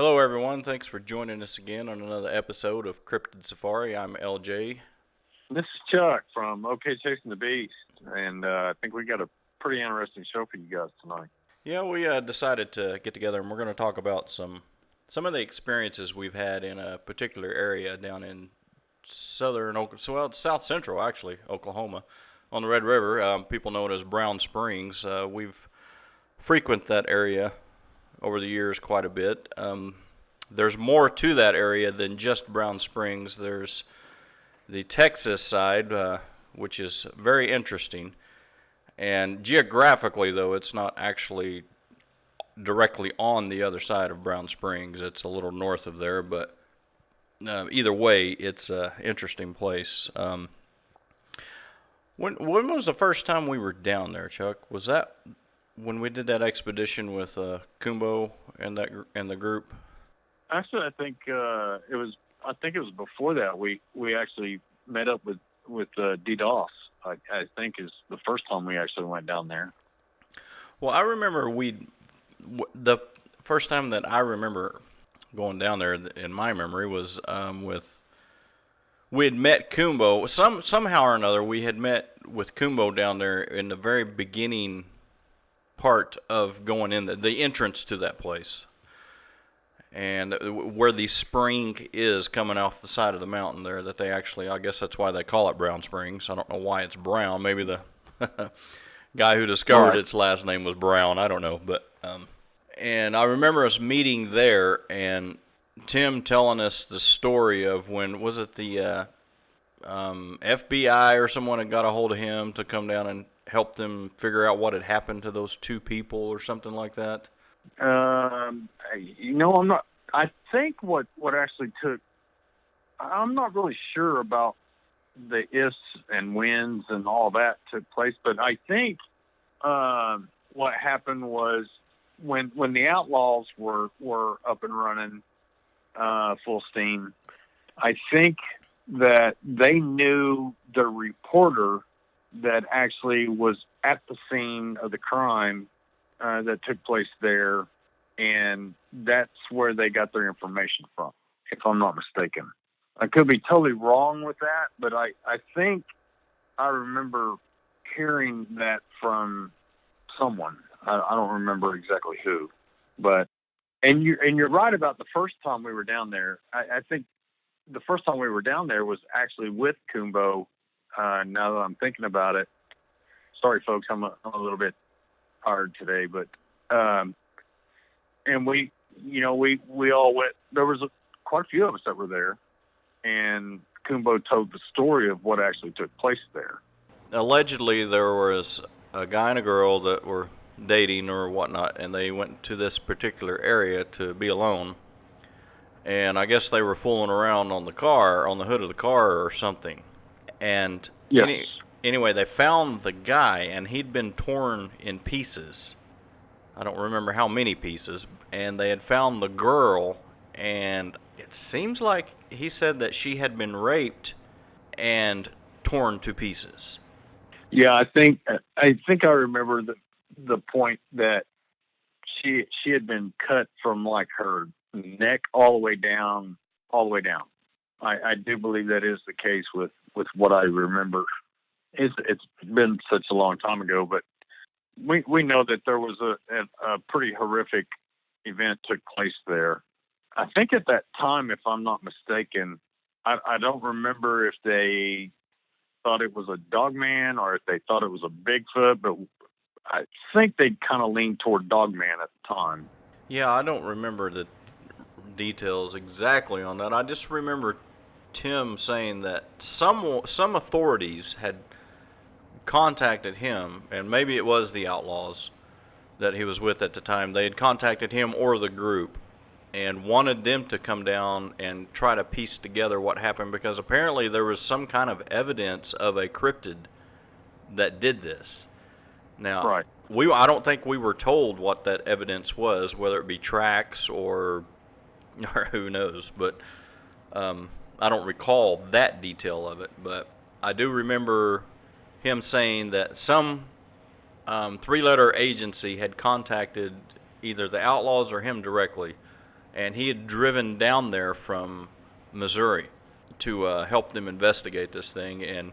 Hello, everyone. Thanks for joining us again on another episode of Cryptid Safari. I'm LJ. This is Chuck from OK Chasing the Beast, and I think we got a pretty interesting show for you guys tonight. Yeah, we decided to get together and we're going to talk about some of the experiences we've had in a particular area down in South Central, actually, Oklahoma, on the Red River. People know it as Brown Springs. We've frequented that area over the years quite a bit. There's more to that area than just Brown Springs. There's the Texas side, which is very interesting. And geographically, though, it's not actually directly on the other side of Brown Springs. It's a little north of there, but either way, it's an interesting place. When was the first time we were down there, Chuck? Was that when we did that expedition with Kumbo and the group? Actually, I think it was. I think it was before that we actually met up with DDoS. I think is the first time we actually went down there. Well, I remember the first time that I remember going down there in my memory was we had met Kumbo. Somehow or another we had met with Kumbo down there in the very beginning part of going in the entrance to that place. And where the spring is coming off the side of the mountain there, that they actually, I guess that's why they call it Brown Springs. I don't know why it's Brown. Maybe the guy who discovered its last name was Brown. I don't know. But and I remember us meeting there and Tim telling us the story of when, was it the FBI or someone had got a hold of him to come down and help them figure out what had happened to those two people or something like that? I'm not. I think what actually took. I'm not really sure about the ifs and whens and all that took place, but I think what happened was when the Outlaws were up and running full steam. I think that they knew the reporter that actually was at the scene of the crime that took place there, and that's where they got their information from, if I'm not mistaken. I could be totally wrong with that, but I think I remember hearing that from someone. I don't remember exactly who, but and you're right about the first time we were down there. I think the first time we were down there was actually with Kumbo. Now that I'm thinking about it, sorry folks, I'm a little bit hard today, but and we all went. There was quite a few of us that were there, and Kumbo told the story of what actually took place there. Allegedly, there was a guy and a girl that were dating or whatnot, and they went to this particular area to be alone. And I guess they were fooling around on the hood of the car or something. And yes. Anyway, they found the guy, and he'd been torn in pieces. I don't remember how many pieces. And they had found the girl, and it seems like he said that she had been raped and torn to pieces. Yeah, I think I remember the point that she had been cut from like her neck all the way down. I do believe that is the case with what I remember. It's been such a long time ago, but we know that there was a pretty horrific event took place there. I think at that time, if I'm not mistaken, I don't remember if they thought it was a dogman or if they thought it was a Bigfoot, but I think they kind of leaned toward dogman at the time. Yeah, I don't remember the details exactly on that. I just remember Tim saying that some authorities had contacted him, and maybe it was the Outlaws that he was with at the time. They had contacted him or the group and wanted them to come down and try to piece together what happened, because apparently there was some kind of evidence of a cryptid that did this. Now, right. I don't think we were told what that evidence was, whether it be tracks or who knows, but I don't recall that detail of it. But I do remember him saying that some three-letter agency had contacted either the Outlaws or him directly and he had driven down there from Missouri to help them investigate this thing. And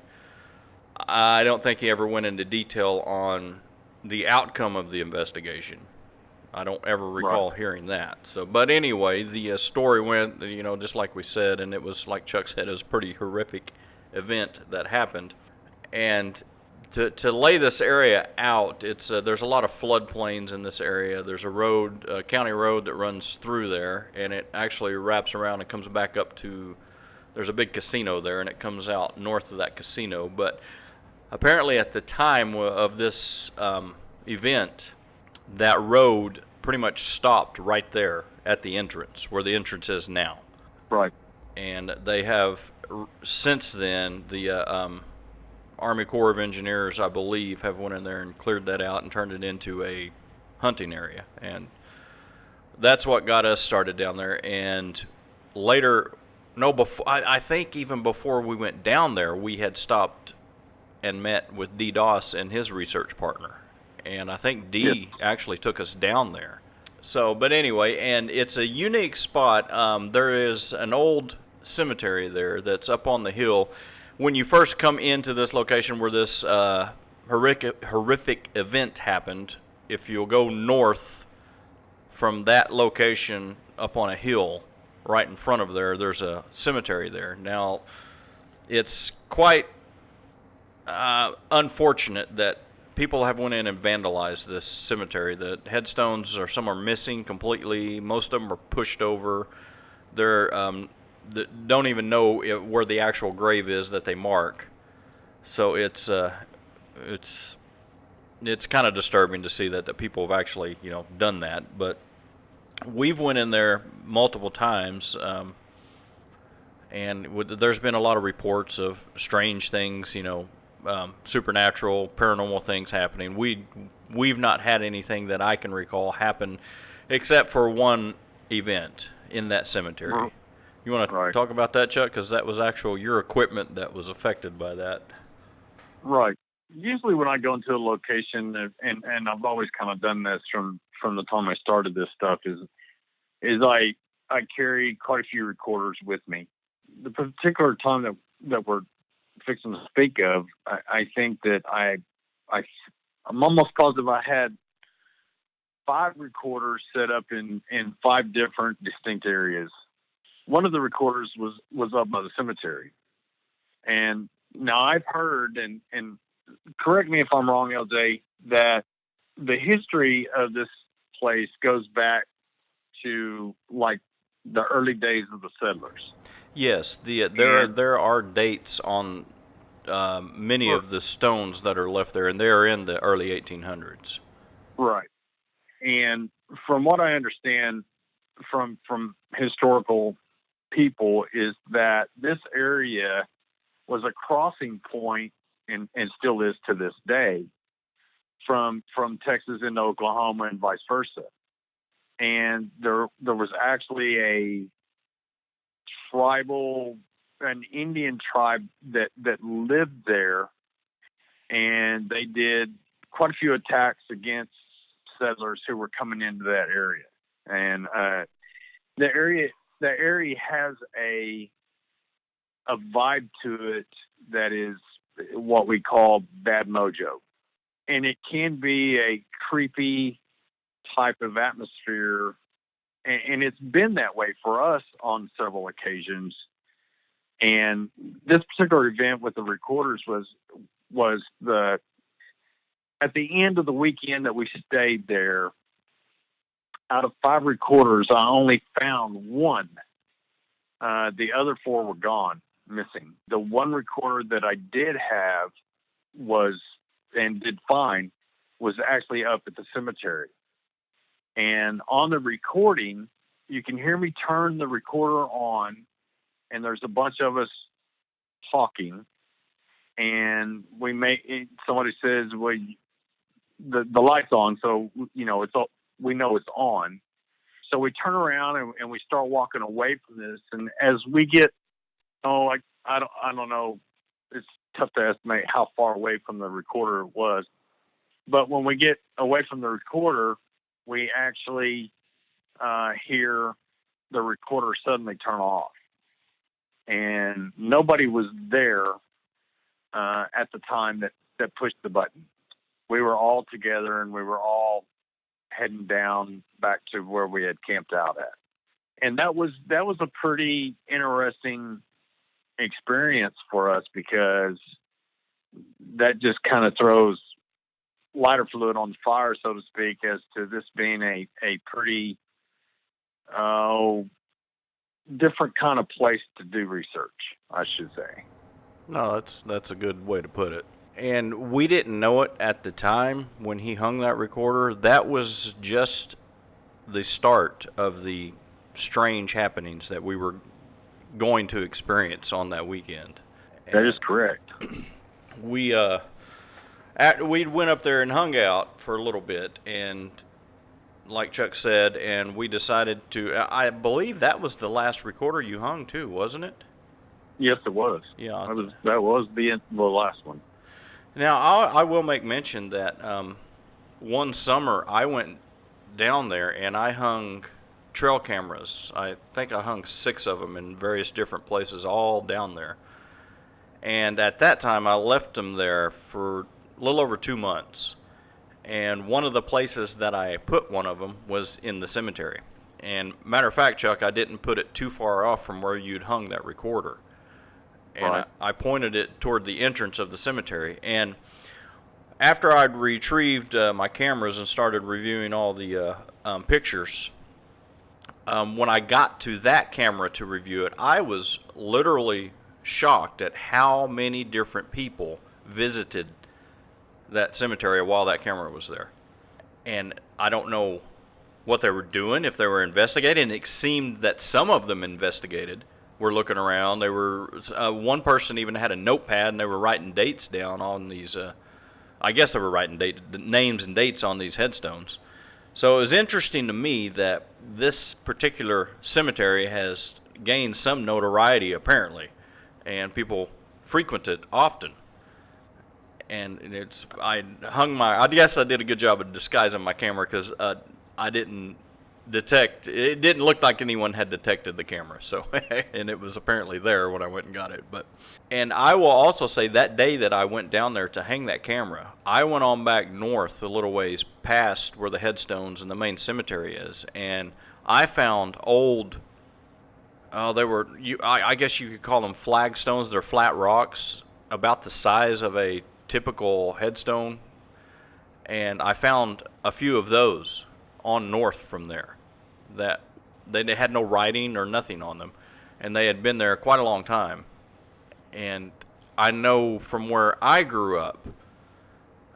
I don't think he ever went into detail on the outcome of the investigation. I don't ever Right. recall hearing that. So, but anyway, the story went, just like we said, and it was like Chuck said, it was a pretty horrific event that happened. And to lay this area out, it's there's a lot of floodplains in this area. There's a road, a county road that runs through there, and it actually wraps around and comes back up to. There's a big casino there, and it comes out north of that casino. But apparently, at the time of this event, that road pretty much stopped right there at the entrance, where the entrance is now. Right. And they have since then the Army Corps of Engineers, I believe, have went in there and cleared that out and turned it into a hunting area, and that's what got us started down there. And later, no, before I think even before we went down there, we had stopped and met with D. Doss and his research partner, and I think Yes. D actually took us down there. So, but anyway, and it's a unique spot. There is an old cemetery there that's up on the hill. When you first come into this location where this horrific event happened, if you'll go north from that location up on a hill right in front of there, there's a cemetery there. Now, it's quite unfortunate that people have went in and vandalized this cemetery. The headstones some are missing completely. Most of them are pushed over. They're don't even know where the actual grave is that they mark. So it's kind of disturbing to see that people have actually done that. But we've went in there multiple times, and there's been a lot of reports of strange things, supernatural, paranormal things happening. We've not had anything that I can recall happen, except for one event in that cemetery. Right. You want to talk about that, Chuck? Because that was your equipment that was affected by that. Right. Usually when I go into a location, and I've always kind of done this from the time I started this stuff, is I carry quite a few recorders with me. The particular time that we're fixing to speak of, I think that I'm almost positive I had 5 recorders set up in 5 different distinct areas. One of the recorders was up by the cemetery. And now I've heard, and correct me if I'm wrong, LJ, that the history of this place goes back to like the early days of the settlers. Yes, there are dates on many of the stones that are left there, and they are in the early 1800s. Right. And from what I understand from historical people is that this area was a crossing point and still is to this day from Texas into Oklahoma and vice versa. And there was actually an Indian tribe that lived there, and they did quite a few attacks against settlers who were coming into that area. And the area has a vibe to it that is what we call bad mojo, and it can be a creepy type of atmosphere, and it's been that way for us on several occasions. And this particular event with the recorders was at the end of the weekend that we stayed there. Out of 5 recorders, I only found 1. The other 4 were gone, missing. The one recorder that I did have and did find was actually up at the cemetery. And on the recording, you can hear me turn the recorder on, and there's a bunch of us talking. And somebody says, well, the light's on, so it's all, we know it's on. So we turn around and we start walking away from this. And as we get, I don't know, it's tough to estimate how far away from the recorder it was. But when we get away from the recorder, we actually hear the recorder suddenly turn off, and nobody was there at the time that pushed the button. We were all together, and we were all heading down back to where we had camped out at. And that was a pretty interesting experience for us, because that just kind of throws lighter fluid on the fire, so to speak, as to this being a pretty different kind of place to do research, I should say. No, that's a good way to put it. And we didn't know it at the time when he hung that recorder. That was just the start of the strange happenings that we were going to experience on that weekend. That is correct. We we went up there and hung out for a little bit, and like Chuck said, and we decided to. I believe that was the last recorder you hung too, wasn't it? Yes, it was. Yeah, that was the last one. Now I will make mention that one summer I went down there and I hung trail cameras. I think I hung 6 of them in various different places, all down there. And at that time, I left them there for a little over 2 months. And one of the places that I put one of them was in the cemetery. And matter of fact, Chuck, I didn't put it too far off from where you'd hung that recorder. And right. I pointed it toward the entrance of the cemetery. And after I'd retrieved my cameras and started reviewing all the pictures, when I got to that camera to review it, I was literally shocked at how many different people visited that cemetery while that camera was there. And I don't know what they were doing, if they were investigating. And it seemed that some of them investigated, were looking around. They were one person even had a notepad, and they were writing dates down on these. I guess they were writing names and dates on these headstones. So it was interesting to me that this particular cemetery has gained some notoriety, apparently, and people frequent it often. And I guess I did a good job of disguising my camera, because I didn't detect, it didn't look like anyone had detected the camera. So, and it was apparently there when I went and got it. And I will also say that day that I went down there to hang that camera, I went on back north a little ways past where the headstones and the main cemetery is, and I found old, I guess you could call them flagstones. They're flat rocks about the size of a typical headstone, and I found a few of those on north from there that they had no writing or nothing on them, and they had been there quite a long time. And I know from where I grew up,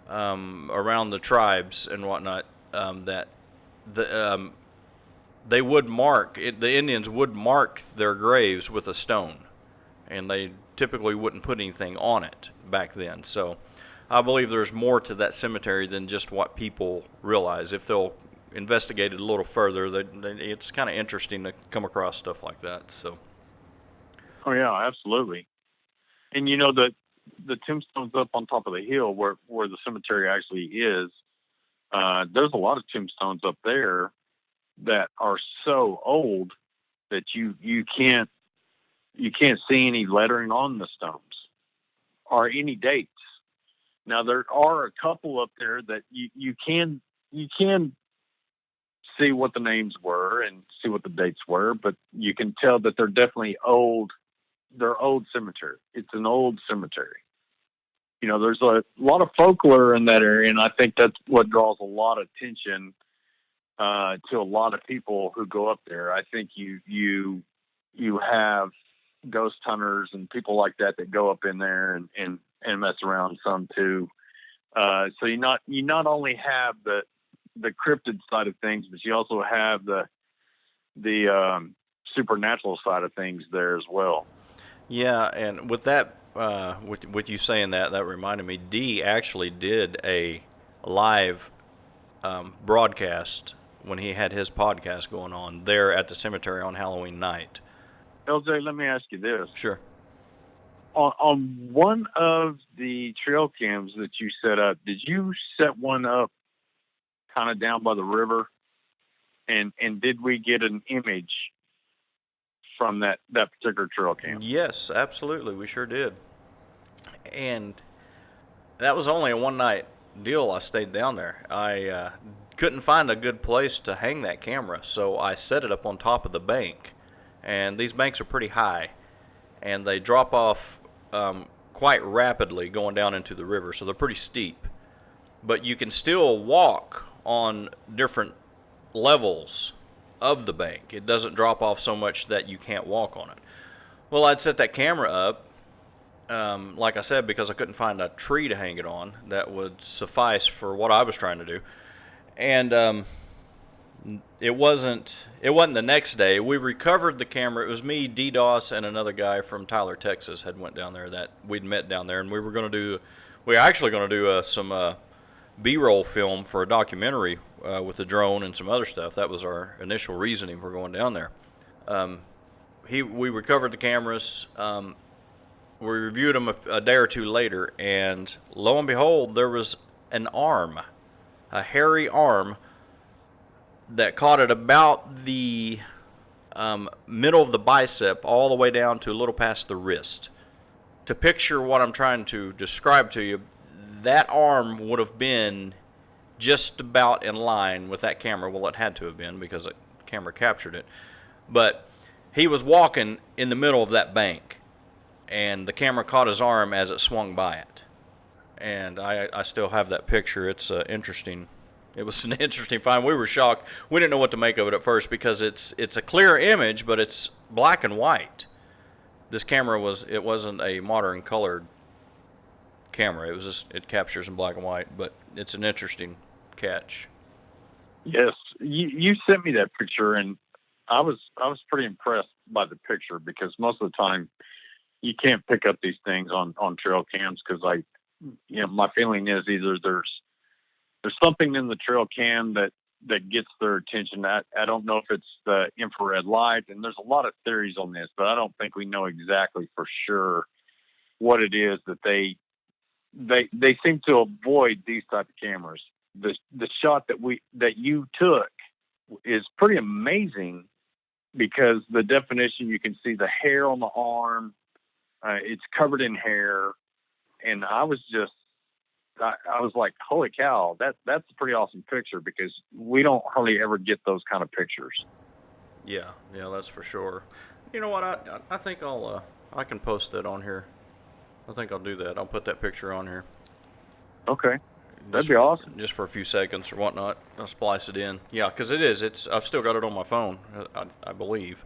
around the tribes and whatnot, that they would the Indians would mark their graves with a stone, and they typically wouldn't put anything on it back then. So I believe there's more to that cemetery than just what people realize. If they'll investigate it a little further, it's kind of interesting to come across stuff like that. So. Oh yeah, absolutely. And you know, the tombstones up on top of the hill where the cemetery actually is, there's a lot of tombstones up there that are so old that you can't see any lettering on the stones or any dates. Now there are a couple up there that you can see what the names were and see what the dates were, but you can tell that they're definitely old. They're old cemetery. It's an old cemetery. You know, there's a lot of folklore in that area, and I think that's what draws a lot of attention to a lot of people who go up there. I think you have ghost hunters and people like that go up in there and mess around some too. So you not only have the cryptid side of things, but you also have the supernatural side of things there as well. Yeah, and with that, with you saying that reminded me. Dee actually did a live broadcast when he had his podcast going on there at the cemetery on Halloween night. LJ, let me ask you this. Sure. On one of the trail cams that you set up, did you set one up kind of down by the river? And did we get an image from that particular trail cam. Yes, absolutely, we sure did. And that was only a one night deal. I stayed down there. I couldn't find a good place to hang that camera, so I set it up on top of the bank. And these banks are pretty high, and they drop off quite rapidly going down into the river, so they're pretty steep. But you can still walk on different levels of the bank. It doesn't drop off so much that you can't walk on it. Well, I'd set that camera up, like I said, because I couldn't find a tree to hang it on that would suffice for what I was trying to do. And it wasn't the next day. We recovered the camera. It was me, DDoS, and another guy from Tyler, Texas had went down there that we'd met down there, and we were actually going to do some B-roll film for a documentary with the drone and some other stuff. That was our initial reasoning for going down there. We recovered the cameras. We reviewed them a day or two later, and lo and behold, there was an arm, a hairy arm that caught it about the middle of the bicep all the way down to a little past the wrist. To picture what I'm trying to describe to you, that arm would have been just about in line with that camera. Well, it had to have been because the camera captured it. But he was walking in the middle of that bank, and the camera caught his arm as it swung by it. And I still have that picture. It's interesting. It was an interesting find. We were shocked. We didn't know what to make of it at first because it's a clear image, but it's black and white. This camera wasn't a modern colored camera. It captures in black and white, but it's an interesting catch. Yes, you sent me that picture, and I was pretty impressed by the picture because most of the time you can't pick up these things on trail cams because my feeling is either there's something in the trail cam that gets their attention. I don't know if it's the infrared light, and there's a lot of theories on this, but I don't think we know exactly for sure what it is that they seem to avoid these type of cameras. The shot that you took is pretty amazing because the definition, you can see the hair on the arm, it's covered in hair, and I was like, holy cow, that's a pretty awesome picture because we don't hardly ever get those kind of pictures. Yeah, that's for sure. You know what? I think I can post that on here. I think I'll do that. I'll put that picture on here. Okay, that'd be awesome. Just for a few seconds or whatnot. I'll splice it in. Yeah, because it is. I've still got it on my phone, I believe.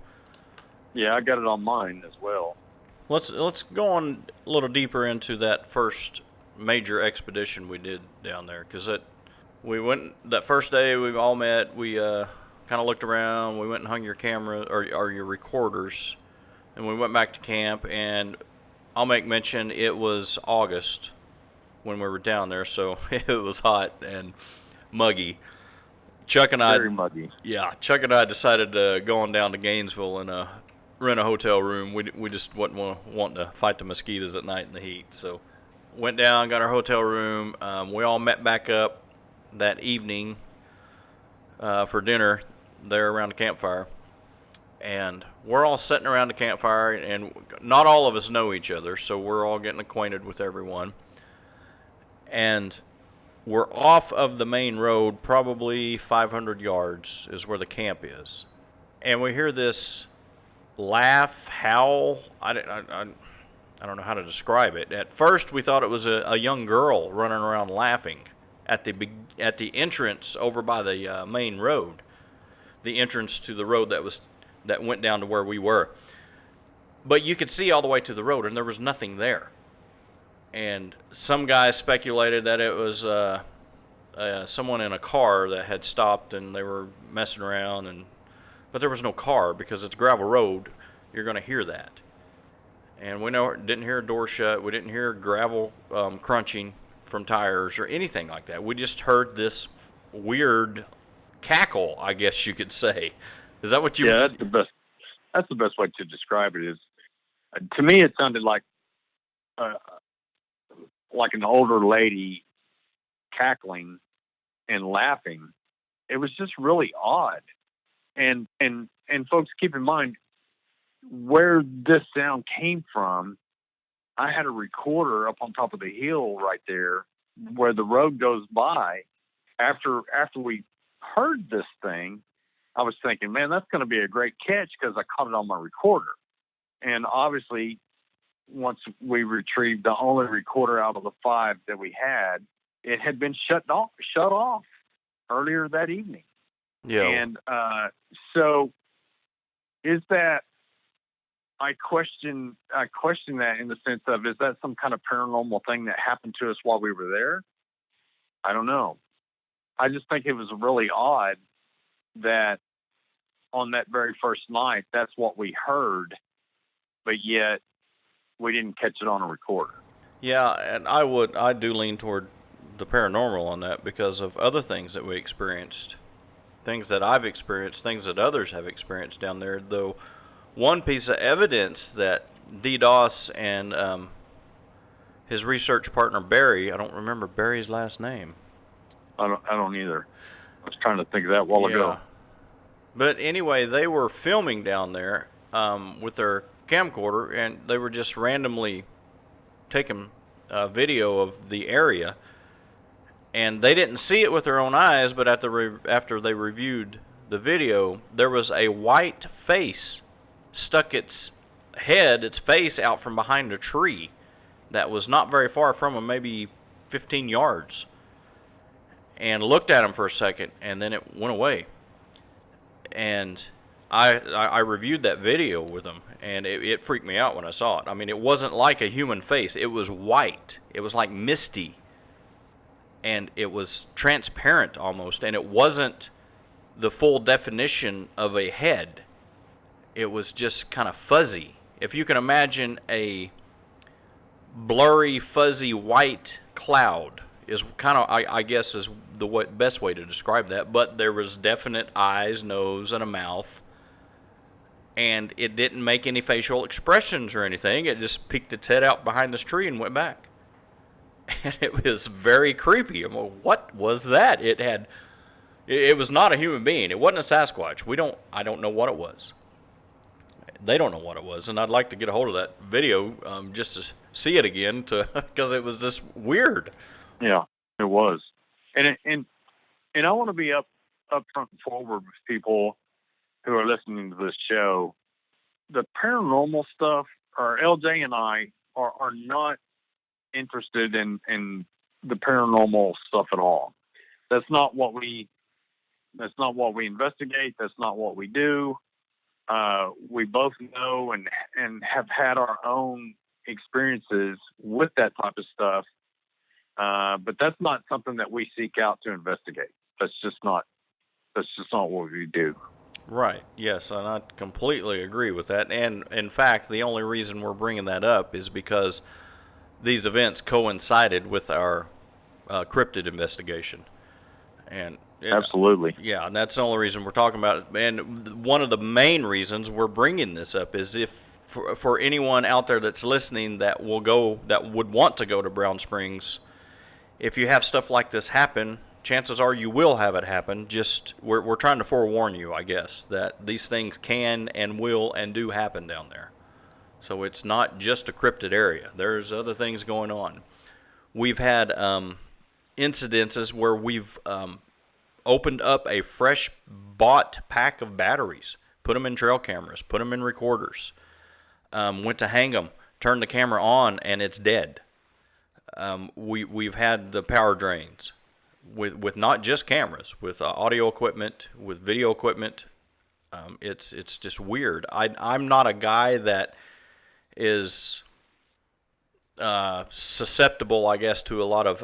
Yeah, I got it on mine as well. Let's go on a little deeper into that first major expedition we did down there, because we went that first day. We all met. We kind of looked around. We went and hung your camera or your recorders, and we went back to camp. And I'll make mention it was August when we were down there, so it was hot and muggy. Very muggy. Yeah, Chuck and I decided to go on down to Gainesville and rent a hotel room. We just wasn't wanting to fight the mosquitoes at night in the heat, so went down, got our hotel room. We all met back up that evening for dinner there around the campfire, and we're all sitting around the campfire, and not all of us know each other, so we're all getting acquainted with everyone. And we're off of the main road, probably 500 yards is where the camp is. And we hear this laugh, howl. I don't know how to describe it. At first, we thought it was a young girl running around laughing at the entrance over by the main road, the entrance to the road that went down to where we were. But you could see all the way to the road, and there was nothing there. And some guys speculated that it was someone in a car that had stopped and they were messing around, but there was no car because it's a gravel road. You're going to hear that. And we didn't hear a door shut. We didn't hear gravel crunching from tires or anything like that. We just heard this weird cackle, I guess you could say. Is that what you? Yeah, that's the best. That's the best way to describe it. Is to me, it sounded like an older lady cackling and laughing. It was just really odd. And folks, keep in mind, where this sound came from, I had a recorder up on top of the hill right there where the road goes by. After we heard this thing, I was thinking, man, that's going to be a great catch because I caught it on my recorder. And obviously, once we retrieved the only recorder out of the 5 that we had, it had been shut off earlier that evening. Yeah. And so is that, I question that in the sense of, is that some kind of paranormal thing that happened to us while we were there? I don't know. I just think it was really odd that on that very first night, that's what we heard, but yet we didn't catch it on a recorder. Yeah, and I do lean toward the paranormal on that because of other things that we experienced, things that I've experienced, things that others have experienced down there. Though one piece of evidence that DDoS and his research partner Barry, I don't remember Barry's last name. I don't either. I was trying to think of that a while ago. But anyway, they were filming down there with their camcorder, and they were just randomly taking a video of the area. And they didn't see it with their own eyes, but after they reviewed the video, there was a white face stuck its face out from behind a tree that was not very far from them, maybe 15 yards. And looked at him for a second, and then it went away. And I reviewed that video with him, and it freaked me out when I saw it. I mean, it wasn't like a human face. It was white. It was like misty. And it was transparent almost, and it wasn't the full definition of a head. It was just kind of fuzzy. If you can imagine a blurry, fuzzy white cloud is kind of, I guess, is the best way to describe that. But there was definite eyes, nose, and a mouth. And it didn't make any facial expressions or anything. It just peeked its head out behind this tree and went back. And it was very creepy. I'm like, what was that? It was not a human being. It wasn't a Sasquatch. I don't know what it was. They don't know what it was, and I'd like to get a hold of that video just to see it again, because it was just weird. Yeah, it was. And I want to be upfront and forward with people who are listening to this show. The paranormal stuff, or LJ and I are not interested in the paranormal stuff at all. That's not what we investigate. That's not what we do. We both know and have had our own experiences with that type of stuff. But that's not something that we seek out to investigate. That's just not what we do. Right. Yes, and I completely agree with that. And in fact, the only reason we're bringing that up is because these events coincided with our cryptid investigation. And absolutely. Yeah, and that's the only reason we're talking about it. And one of the main reasons we're bringing this up is if for anyone out there that's listening that would want to go to Brown Springs, if you have stuff like this happen, chances are you will have it happen. Just we're trying to forewarn you, I guess, that these things can and will and do happen down there. So it's not just a cryptid area. There's other things going on. We've had incidences where we've opened up a fresh bought pack of batteries, put them in trail cameras, put them in recorders, went to hang them, turned the camera on, and it's dead. We've had the power drains with not just cameras, with audio equipment, with video equipment. It's just weird. I'm not a guy that is susceptible, I guess, to a lot of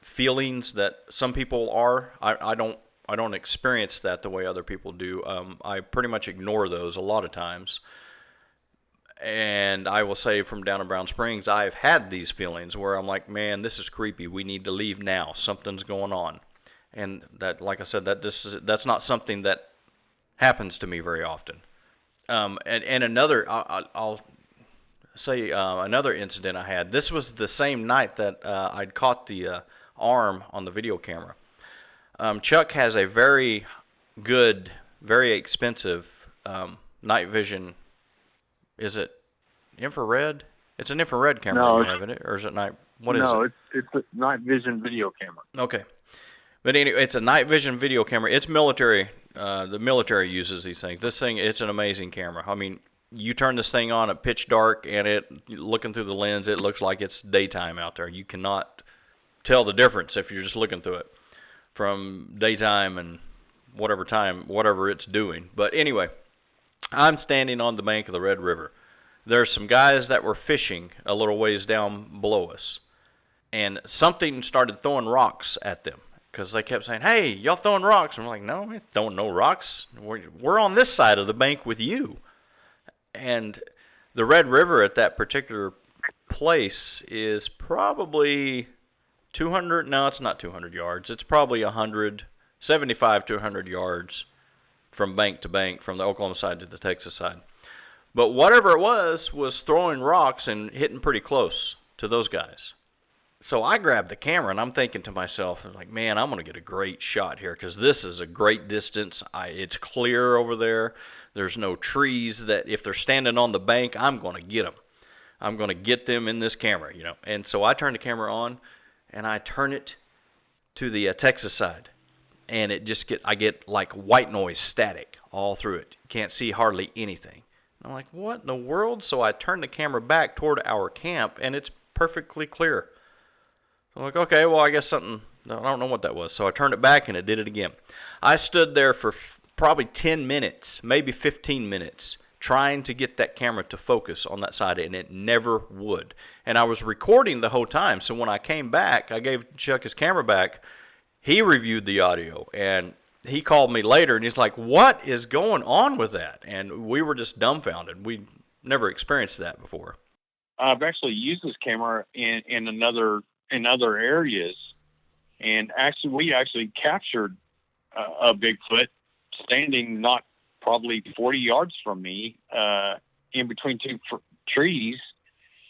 feelings that some people are. I don't experience that the way other people do. I pretty much ignore those a lot of times. And I will say, from down in Brown Springs, I've had these feelings where I'm like, man, this is creepy. We need to leave now. Something's going on. And that, like I said, that's not something that happens to me very often. And another, I'll say another incident I had. This was the same night that I'd caught the arm on the video camera. Chuck has a very good, very expensive night vision is it infrared? It's an infrared camera No, you have in it, or is it night? What is it? no, it's a night vision video camera. Okay. But anyway, it's a night vision video camera. It's military. The military uses these things. This thing, it's an amazing camera. I mean, you turn this thing on at pitch dark, and looking through the lens, it looks like it's daytime out there. You cannot tell the difference if you're just looking through it from daytime and whatever it's doing. But anyway, I'm standing on the bank of the Red River. There's some guys that were fishing a little ways down below us, and something started throwing rocks at them because they kept saying, "Hey, y'all throwing rocks?" And we're like, "No, we ain't throwing no rocks. We're on this side of the bank with you." And the Red River at that particular place is probably 200. No, it's not 200 yards. It's probably 175 to 100 yards from bank to bank, from the Oklahoma side to the Texas side. But whatever it was throwing rocks and hitting pretty close to those guys. So I grabbed the camera, and I'm thinking to myself, I'm like, man, I'm going to get a great shot here because this is a great distance. It's clear over there. There's no trees that if they're standing on the bank, I'm going to get them. I'm going to get them in this camera, you know. And so I turn the camera on, and I turn it to the Texas side, and I get like white noise static all through it. You can't see hardly anything. I'm like, what in the world? So I turn the camera back toward our camp, and it's perfectly clear. I'm like, okay, well, I guess I don't know what that was. So I turned it back, and it did it again. I stood there for probably 10 minutes, maybe 15 minutes, trying to get that camera to focus on that side, and it never would. And I was recording the whole time, so when I came back, I gave Chuck his camera back. He reviewed the audio, and he called me later, and he's like, what is going on with that? And we were just dumbfounded. We'd never experienced that before. I've actually used this camera in other areas, and we actually captured a Bigfoot standing not probably 40 yards from me in between two trees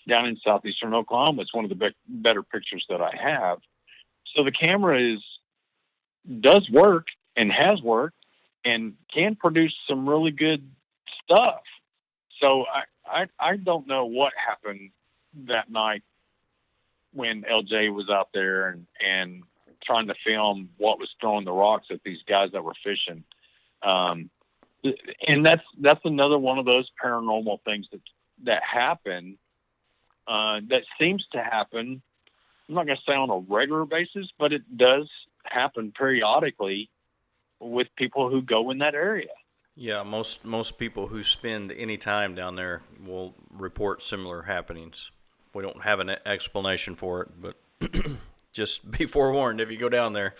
down in southeastern Oklahoma. It's one of the better pictures that I have. So the camera does work and has worked and can produce some really good stuff. So I don't know what happened that night when LJ was out there and trying to film what was throwing the rocks at these guys that were fishing. And that's another one of those paranormal things that happen, that seems to happen. I'm not going to say on a regular basis, but it does happen periodically with people who go in that area. Yeah, most people who spend any time down there will report similar happenings. We don't have an explanation for it, but just be forewarned if you go down there.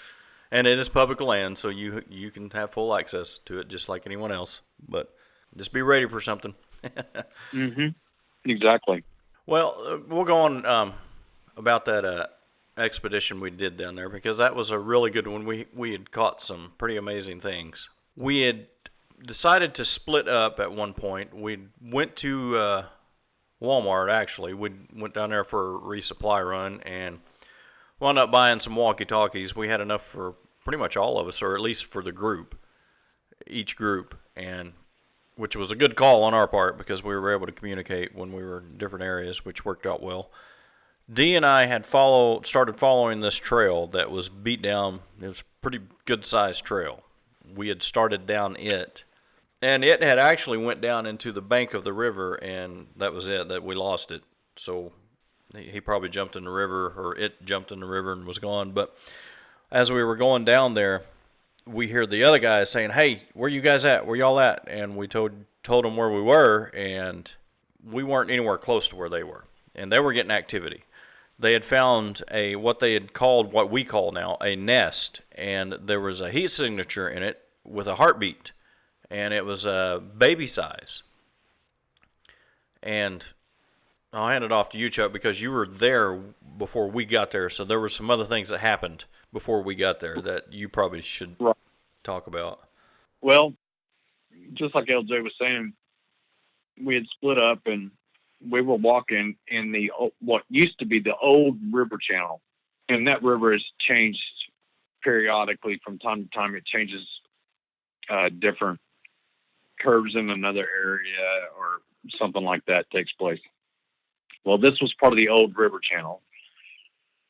And it is public land, so you can have full access to it just like anyone else. But just be ready for something. Mm-hmm. Exactly. Well, we'll go on about that expedition we did down there, because that was a really good one. We had caught some pretty amazing things. We had decided to split up at one point. We went to Walmart, actually. We went down there for a resupply run and wound up buying some walkie-talkies. We had enough for pretty much all of us, or at least for the group, each group, and which was a good call on our part because we were able to communicate when we were in different areas, which worked out well. Dee and I had started following this trail that was beat down. It was a pretty good-sized trail. We had started down it, and it had actually went down into the bank of the river, and that was it, that we lost it. So he probably jumped in the river, or it jumped in the river and was gone. But as we were going down there, we hear the other guys saying, "Hey, where you guys at? Where y'all at?" And we told them where we were, and we weren't anywhere close to where they were. And they were getting activity. They had found what we call now a nest, and there was a heat signature in it with a heartbeat, and it was baby size. And I'll hand it off to you, Chuck, because you were there before we got there, so there were some other things that happened before we got there that you probably should talk about. Well, just like LJ was saying, we had split up and we were walking in what used to be the old river channel, and that river has changed periodically from time to time. It changes different curves in another area or something like that takes place. Well, this was part of the old river channel,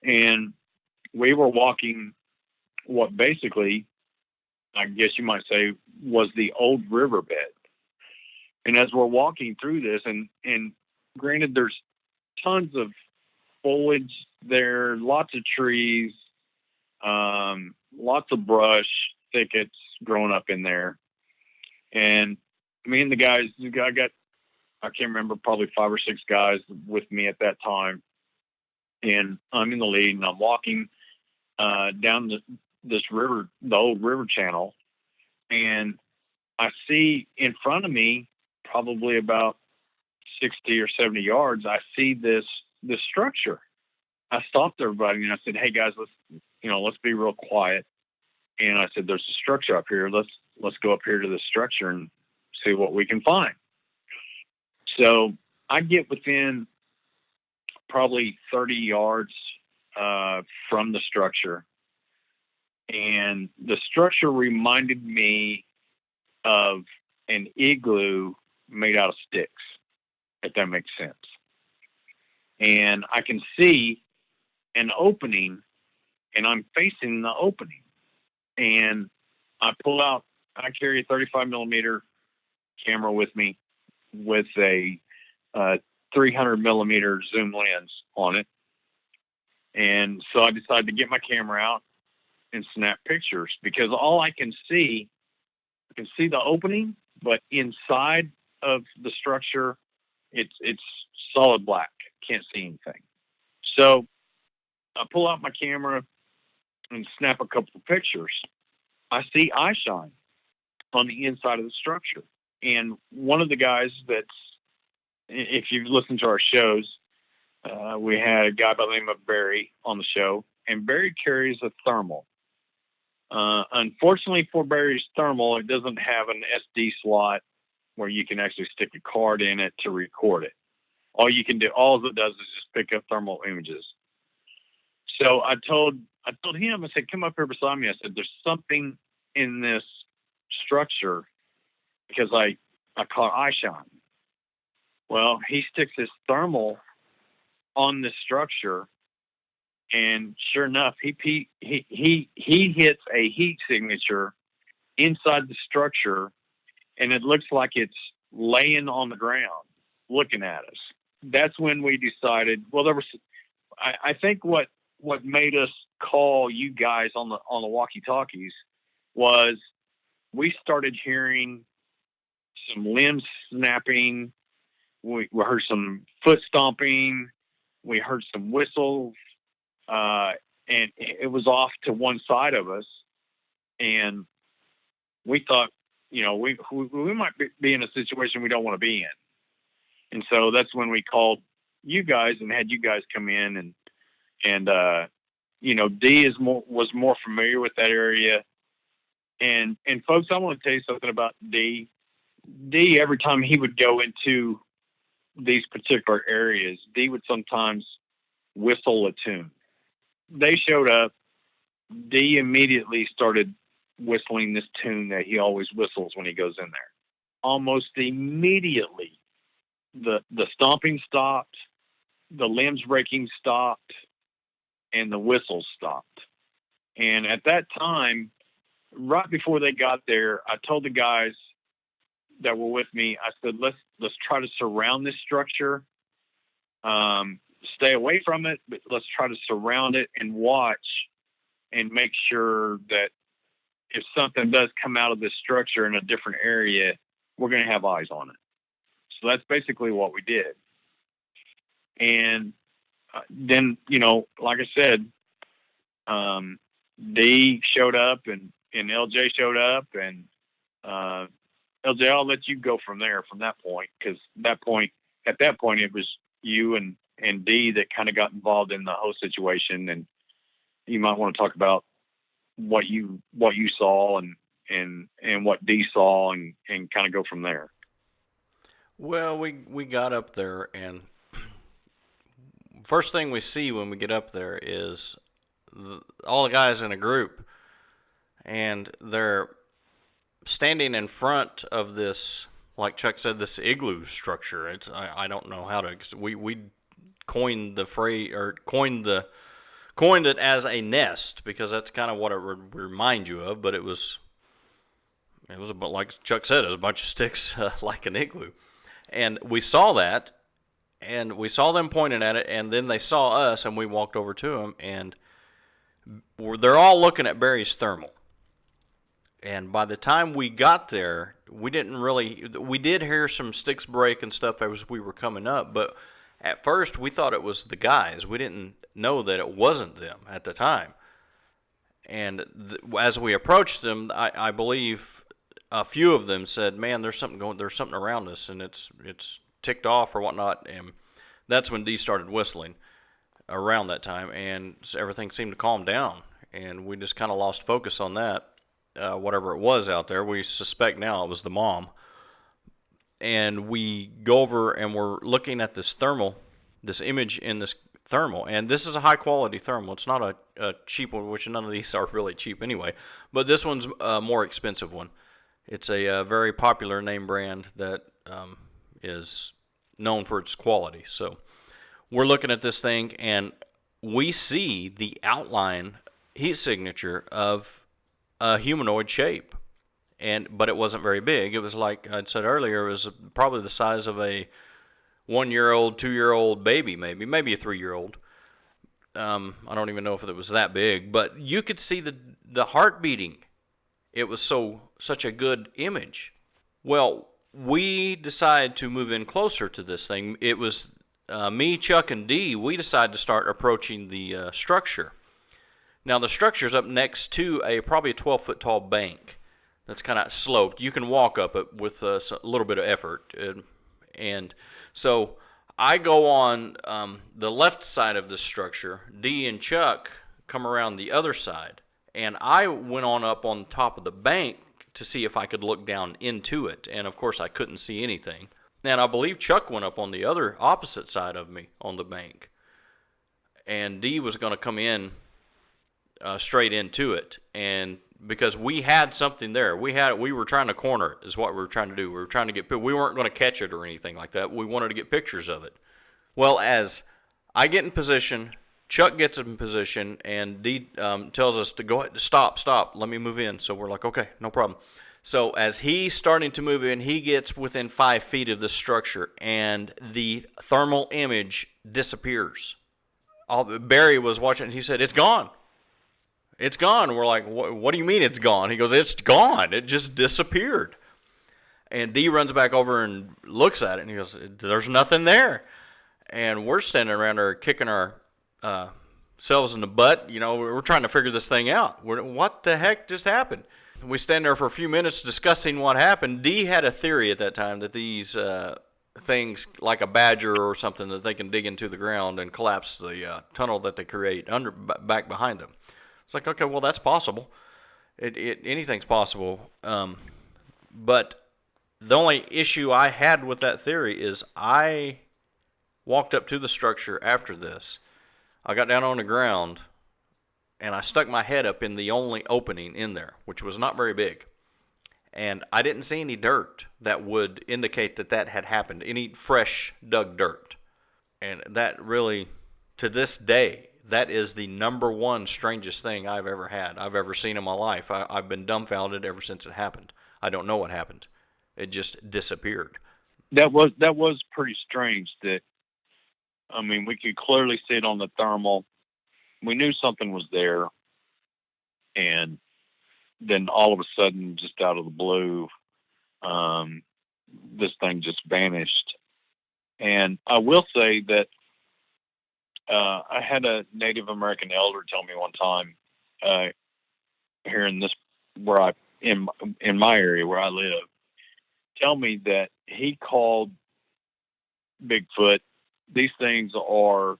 and we were walking what basically, I guess you might say, was the old riverbed. And as we're walking through this, and granted, there's tons of foliage there, lots of trees, lots of brush, thickets growing up in there. And me and the guys, I can't remember, probably 5 or 6 guys with me at that time. And I'm in the lead, and I'm walking down this river, the old river channel, and I see in front of me, probably about 60 or 70 yards, I see this structure. I stopped everybody and I said, "Hey guys, let's be real quiet." And I said, "There's a structure up here. Let's go up here to this structure and see what we can find." So I get within probably 30 yards from the structure, and the structure reminded me of an igloo made out of sticks, if that makes sense. And I can see an opening, and I'm facing the opening. And I carry a 35 millimeter camera with me with a 300 millimeter zoom lens on it. And so I decided to get my camera out and snap pictures, because all I can see the opening, but inside of the structure, it's solid black. Can't see anything. So I pull out my camera and snap a couple of pictures. I see eye shine on the inside of the structure. And one of the guys if you've listened to our shows, we had a guy by the name of Barry on the show, and Barry carries a thermal. Unfortunately for Barry's thermal, it doesn't have an SD slot where you can actually stick a card in it to record it. All it does is just pick up thermal images. So I told him, I said, "Come up here beside me." I said, "There's something in this structure, because I caught eye shine." Well, he sticks his thermal on this structure, and sure enough, he hits a heat signature inside the structure, and it looks like it's laying on the ground looking at us. That's when we decided, well, I think what made us call you guys on the walkie-talkies was we started hearing some limbs snapping. We heard some foot stomping. We heard some whistles, and it was off to one side of us. And we thought, we might be in a situation we don't want to be in. And so that's when we called you guys and had you guys come in, and D was more familiar with that area. And folks, I want to tell you something about D. D, every time he would go into these particular areas, D would sometimes whistle a tune. They showed up. D immediately started whistling this tune that he always whistles when he goes in there. Almost immediately, the stomping stopped, the limbs breaking stopped, and the whistles stopped. And at that time, right before they got there, I told the guys that were with me, I said, let's try to surround this structure. Stay away from it, but let's try to surround it and watch and make sure that if something does come out of this structure in a different area, we're going to have eyes on it. So that's basically what we did. And then, like I said, D showed up and LJ showed up, and LJ, I'll let you go from there, from that point, because at that point, it was you and D that kind of got involved in the whole situation, and you might want to talk about what you saw and what D saw, and kind of go from there. Well, we got up there, and first thing we see when we get up there is all the guys in a group, and they're standing in front of this like Chuck said, this igloo structure. I don't know how to. We coined the phrase, or coined it as a nest, because that's kind of what it would remind you of. But it was like Chuck said, it was a bunch of sticks, like an igloo. And we saw that, and we saw them pointing at it, and then they saw us, and we walked over to them, and they're all looking at Barry's thermal. And by the time we got there, we did hear some sticks break and stuff as we were coming up, but at first we thought it was the guys. We didn't know that it wasn't them at the time. And as we approached them, I believe a few of them said, "Man, there's something around us, and it's ticked off or whatnot." And that's when Dee started whistling around that time, and everything seemed to calm down, and we just kind of lost focus on that. Whatever it was out there, we suspect now it was the mom. And we go over and we're looking at this image in this thermal, and this is a high quality thermal. It's not a cheap one, which none of these are really cheap anyway, but this one's a more expensive one. It's a very popular name brand that is known for its quality. So we're looking at this thing, and we see the outline heat signature of a humanoid shape, but it wasn't very big. It was, like I said earlier, it was probably the size of a 1-year-old, 2-year-old baby, maybe a 3-year-old. I don't even know if it was that big, but you could see the heart beating. It was such a good image. Well, we decided to move in closer to this thing. It was me, Chuck, and Dee. We decided to start approaching the structure. Now, the structure's up next to probably a 12-foot tall bank that's kind of sloped. You can walk up it with a little bit of effort. And so I go on the left side of the structure. Dee and Chuck come around the other side. And I went on up on top of the bank to see if I could look down into it. And, of course, I couldn't see anything. And I believe Chuck went up on the other opposite side of me on the bank. And Dee was going to come in straight into it, and because we had something there, we were trying to corner it, is what we were trying to do. We were trying to we weren't going to catch it or anything like that. We wanted to get pictures of it. Well, as I get in position, Chuck gets in position, and Dee tells us to go ahead, stop, let me move in. So we're like, okay, no problem. So as he's starting to move in, he gets within 5 feet of the structure, and the thermal image disappears. Barry was watching, and he said, "It's gone. It's gone." We're like, what do you mean it's gone? He goes, "It's gone. It just disappeared." And Dee runs back over and looks at it, and he goes, "There's nothing there." And we're standing around there kicking our selves in the butt. We're trying to figure this thing out. What the heck just happened? We stand there for a few minutes discussing what happened. Dee had a theory at that time that these things, like a badger or something, that they can dig into the ground and collapse the tunnel that they create back behind them. It's like, okay, well, that's possible. Anything's possible. But the only issue I had with that theory is I walked up to the structure after this. I got down on the ground, and I stuck my head up in the only opening in there, which was not very big. And I didn't see any dirt that would indicate that had happened, any fresh dug dirt. And that really, to this day, that is the number one strangest thing I've ever seen in my life. I've been dumbfounded ever since it happened. I don't know what happened. It just disappeared. That was pretty strange. We could clearly see it on the thermal. We knew something was there, and then all of a sudden, just out of the blue, this thing just vanished. And I will say that I had a Native American elder tell me one time here in my area where I live, tell me that he called Bigfoot. These things are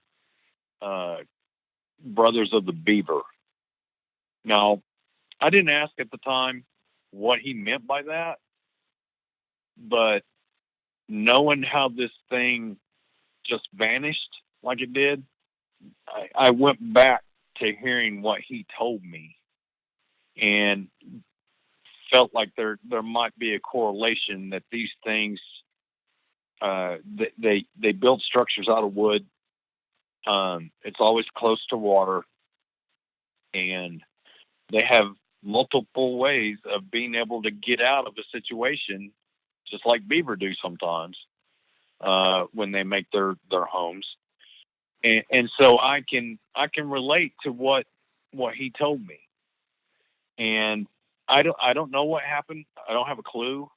brothers of the beaver. Now, I didn't ask at the time what he meant by that, but knowing how this thing just vanished like it did, I went back to hearing what he told me. And felt like there might be a correlation that these things, they build structures out of wood. It's always close to water, and they have multiple ways of being able to get out of a situation, just like beaver do sometimes when they make their homes. And so I can relate to what he told me, and I don't know what happened. I don't have a clue.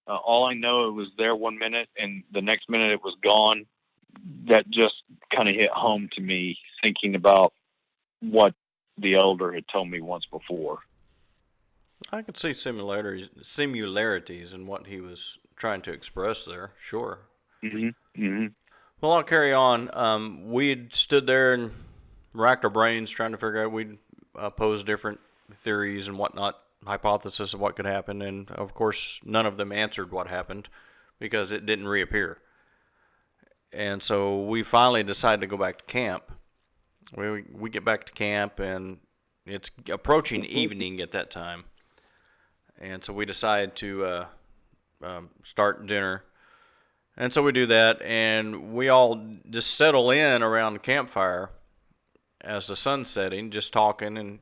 All I know, it was there 1 minute, and the next minute it was gone. That just kind of hit home to me, thinking about what the elder had told me once before. I could see similarities in what he was trying to express there. Sure. Mm-hmm. Mm-hmm. Well, I'll carry on. We'd stood there and racked our brains trying to figure out. We'd pose different theories and whatnot, hypothesis of what could happen, and of course, none of them answered what happened because it didn't reappear. And so we finally decided to go back to camp. We get back to camp, and it's approaching evening at that time. And so we decided to start dinner. And so we do that, and we all just settle in around the campfire as the sun's setting, just talking and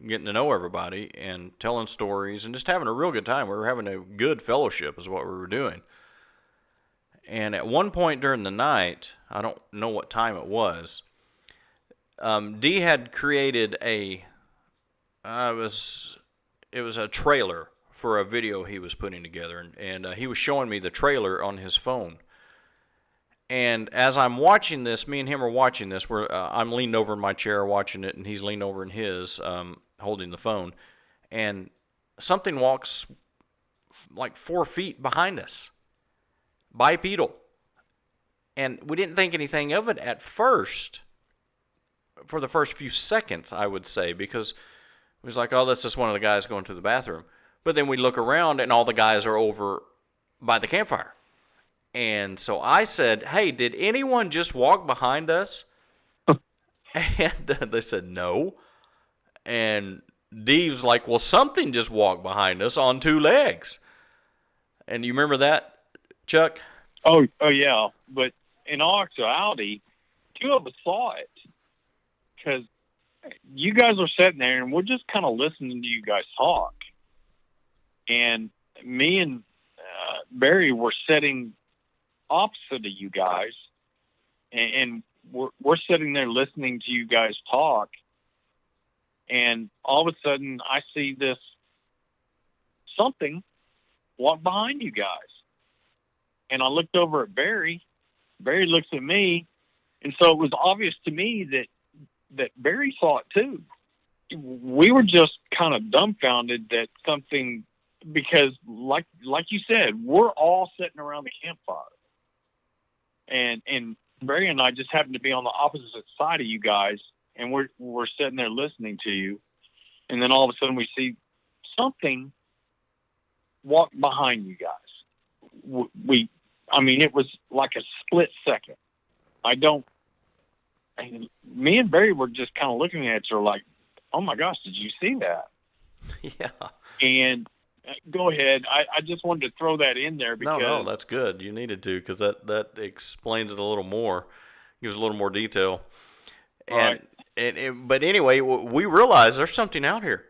getting to know everybody and telling stories and just having a real good time. We were having a good fellowship is what we were doing. And at one point during the night, I don't know what time it was, D had created it was a trailer for a video he was putting together, and he was showing me the trailer on his phone. And as I'm watching this, me and him are watching this. I'm leaned over in my chair watching it, and he's leaned over in his, holding the phone. And something walks like 4 feet behind us, bipedal. And we didn't think anything of it at first, for the first few seconds, I would say, because it was like, oh, that's just one of the guys going to the bathroom. But then we look around, and all the guys are over by the campfire. And so I said, hey, did anyone just walk behind us? And they said, no. And D was like, well, something just walked behind us on 2 legs. And you remember that, Chuck? Oh yeah. But in all actuality, 2 of us saw it, because you guys were sitting there, and we're just kind of listening to you guys talk. And me and Barry were sitting opposite of you guys, and we're sitting there listening to you guys talk. And all of a sudden, I see this something walk behind you guys. And I looked over at Barry. Barry looks at me. And so it was obvious to me that Barry saw it too. We were just kind of dumbfounded that something, because like you said, we're all sitting around the campfire. And Barry and I just happened to be on the opposite side of you guys, and we're sitting there listening to you. And then all of a sudden we see something walk behind you guys. It was like a split second. Me and Barry were just kind of looking at you like, oh my gosh, did you see that? Yeah. And go ahead. I just wanted to throw that in there because... No, that's good. You needed to, because that explains it a little more, gives a little more detail. Right. But anyway, we realized there's something out here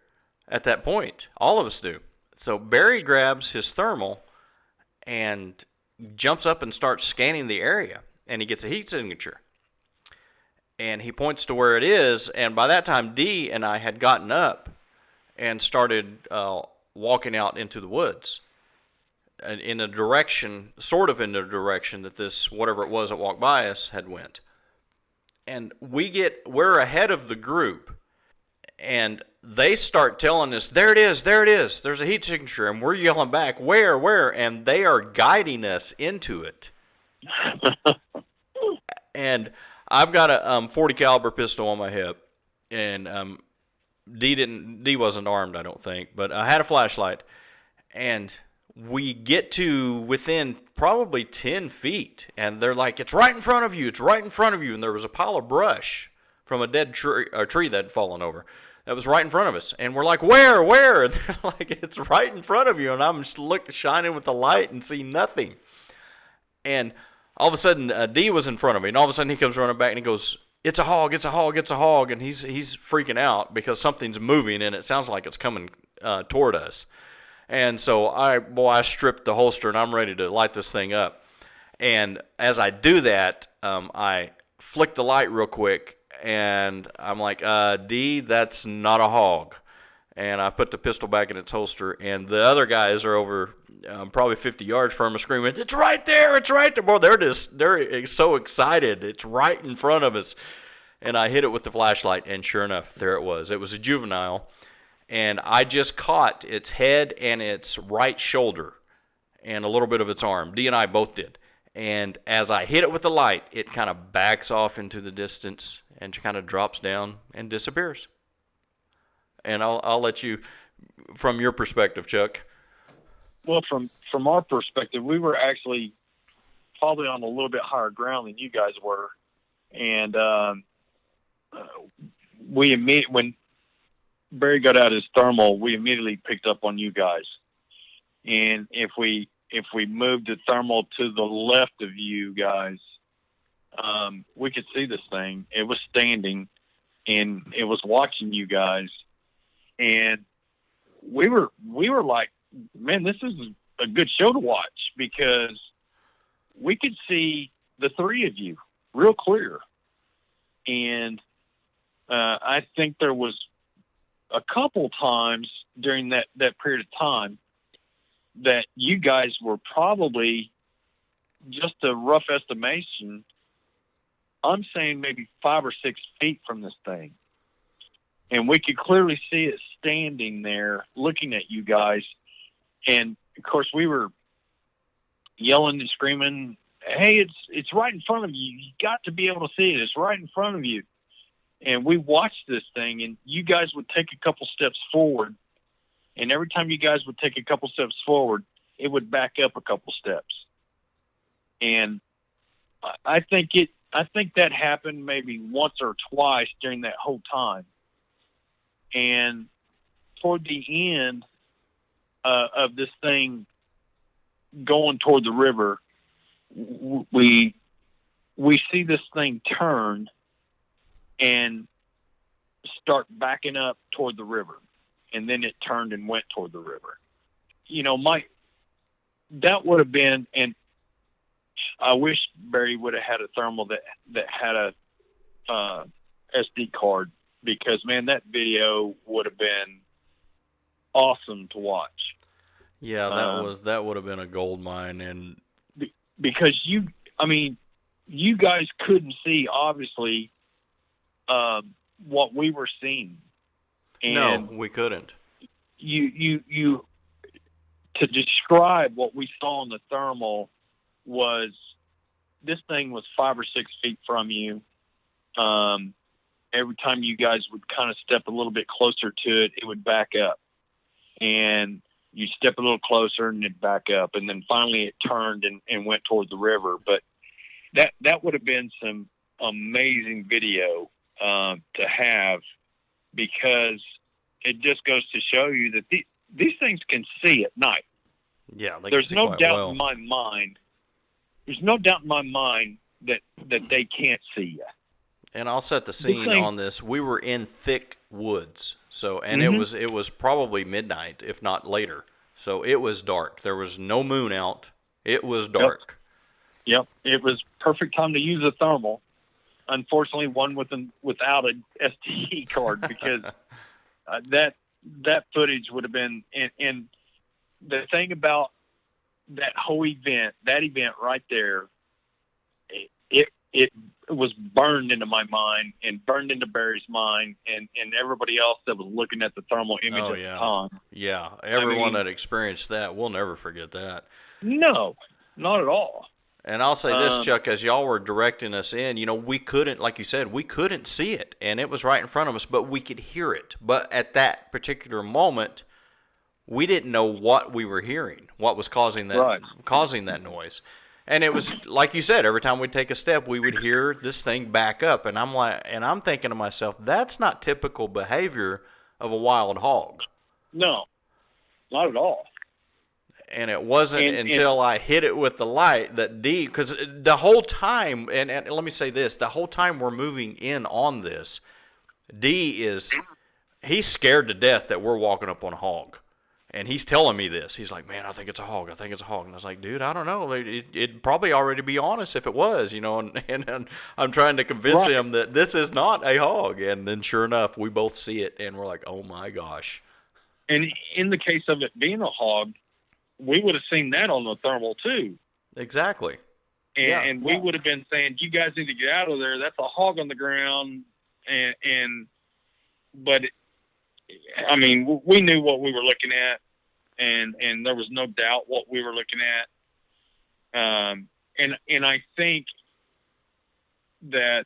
at that point. All of us do. So Barry grabs his thermal and jumps up and starts scanning the area, and he gets a heat signature. And he points to where it is, and by that time, D and I had gotten up and started walking out into the woods in a direction, sort of in the direction that this, whatever it was that walked by us, had went. And we're ahead of the group, and they start telling us, there it is, there's a heat signature, and we're yelling back, where, and they are guiding us into it. And I've got a 40 caliber pistol on my hip, and D wasn't armed, I don't think, but I had a flashlight, and we get to within probably 10 feet, and they're like, it's right in front of you, and there was a pile of brush from a dead tree that had fallen over. that was right in front of us. And we're like, where? And they're like, it's right in front of you. And I'm just shining with the light and see nothing. And all of a sudden, D was in front of me. And all of a sudden, he comes running back and he goes, it's a hog, it's a hog, it's a hog. And he's freaking out because something's moving and it sounds like it's coming toward us. And so I stripped the holster and I'm ready to light this thing up. And as I do that, I flick the light real quick and I'm like, D, that's not a hog. And I put the pistol back in its holster, and the other guys are over probably 50 yards from us screaming, it's right there, it's right there. Boy, they're so excited. It's right in front of us. And I hit it with the flashlight, and sure enough, there it was. It was a juvenile, and I just caught its head and its right shoulder and a little bit of its arm. D and I both did. And as I hit it with the light, it kind of backs off into the distance and kind of drops down and disappears. And I'll let you, from your perspective, Chuck. Well, from our perspective, we were actually probably on a little bit higher ground than you guys were, and when Barry got out his thermal, we immediately picked up on you guys. And if we moved the thermal to the left of you guys, we could see this thing. It was standing, and it was watching you guys. And we were like, man, this is a good show to watch because we could see the three of you real clear. And I think there was a couple times during that period of time that you guys were probably, just a rough estimation, I'm saying maybe 5 or 6 feet from this thing. And we could clearly see it standing there looking at you guys. And, of course, we were yelling and screaming, hey, it's right in front of you. You got to be able to see it. It's right in front of you. And we watched this thing, and you guys would take a couple steps forward. And every time you guys would take a couple steps forward, it would back up a couple steps. And I think that happened maybe once or twice during that whole time. And toward the end of this thing going toward the river, we see this thing turn and start backing up toward the river. And then it turned and went toward the river. You know, that would have been, and I wish Barry would have had a thermal that had a SD card, because, man, that video would have been awesome to watch. Yeah, that would have been a gold mine. And because you guys couldn't see, obviously, what we were seeing. And no, we couldn't. You to describe what we saw in the thermal was, this thing was 5 or 6 feet from you. Every time you guys would kind of step a little bit closer to it, it would back up. And you step a little closer and it'd back up. And then finally it turned and went toward the river. But that would have been some amazing video to have, because it just goes to show you that these things can see at night. Yeah, there's no doubt in my mind. There's no doubt in my mind that they can't see you. And I'll set the scene on this. We were in thick woods, and Mm-hmm. it was probably midnight, if not later. So it was dark. There was no moon out. It was dark. Yep. It was perfect time to use a thermal. Unfortunately, one without an SD card, because that footage would have been. And the thing about that whole event, right there, it was burned into my mind and burned into Barry's mind and everybody else that was looking at the thermal image at the time. Yeah, everyone that experienced that, we'll never forget that. No, not at all. And I'll say this, Chuck, as y'all were directing us in, we couldn't, like you said, we couldn't see it, and it was right in front of us, but we could hear it. But at that particular moment, we didn't know what we were hearing, what was causing that noise. And it was, like you said, every time we'd take a step, we would hear this thing back up. And I'm thinking to myself, that's not typical behavior of a wild hog. No, not at all. And it wasn't And until I hit it with the light that because the whole time, and let me say this, the whole time we're moving in on this, he's scared to death that we're walking up on a hog. And he's telling me this. He's like, man, I think it's a hog. I think it's a hog. And I was like, dude, I don't know. It'd probably already be on us if it was, and I'm trying to convince him that this is not a hog. And then sure enough, we both see it, and we're like, oh, my gosh. And in the case of it being a hog, we would have seen that on the thermal, too. Exactly. And we would have been saying, you guys need to get out of there. That's a hog on the ground. But I mean, we knew what we were looking at, and there was no doubt what we were looking at. And I think that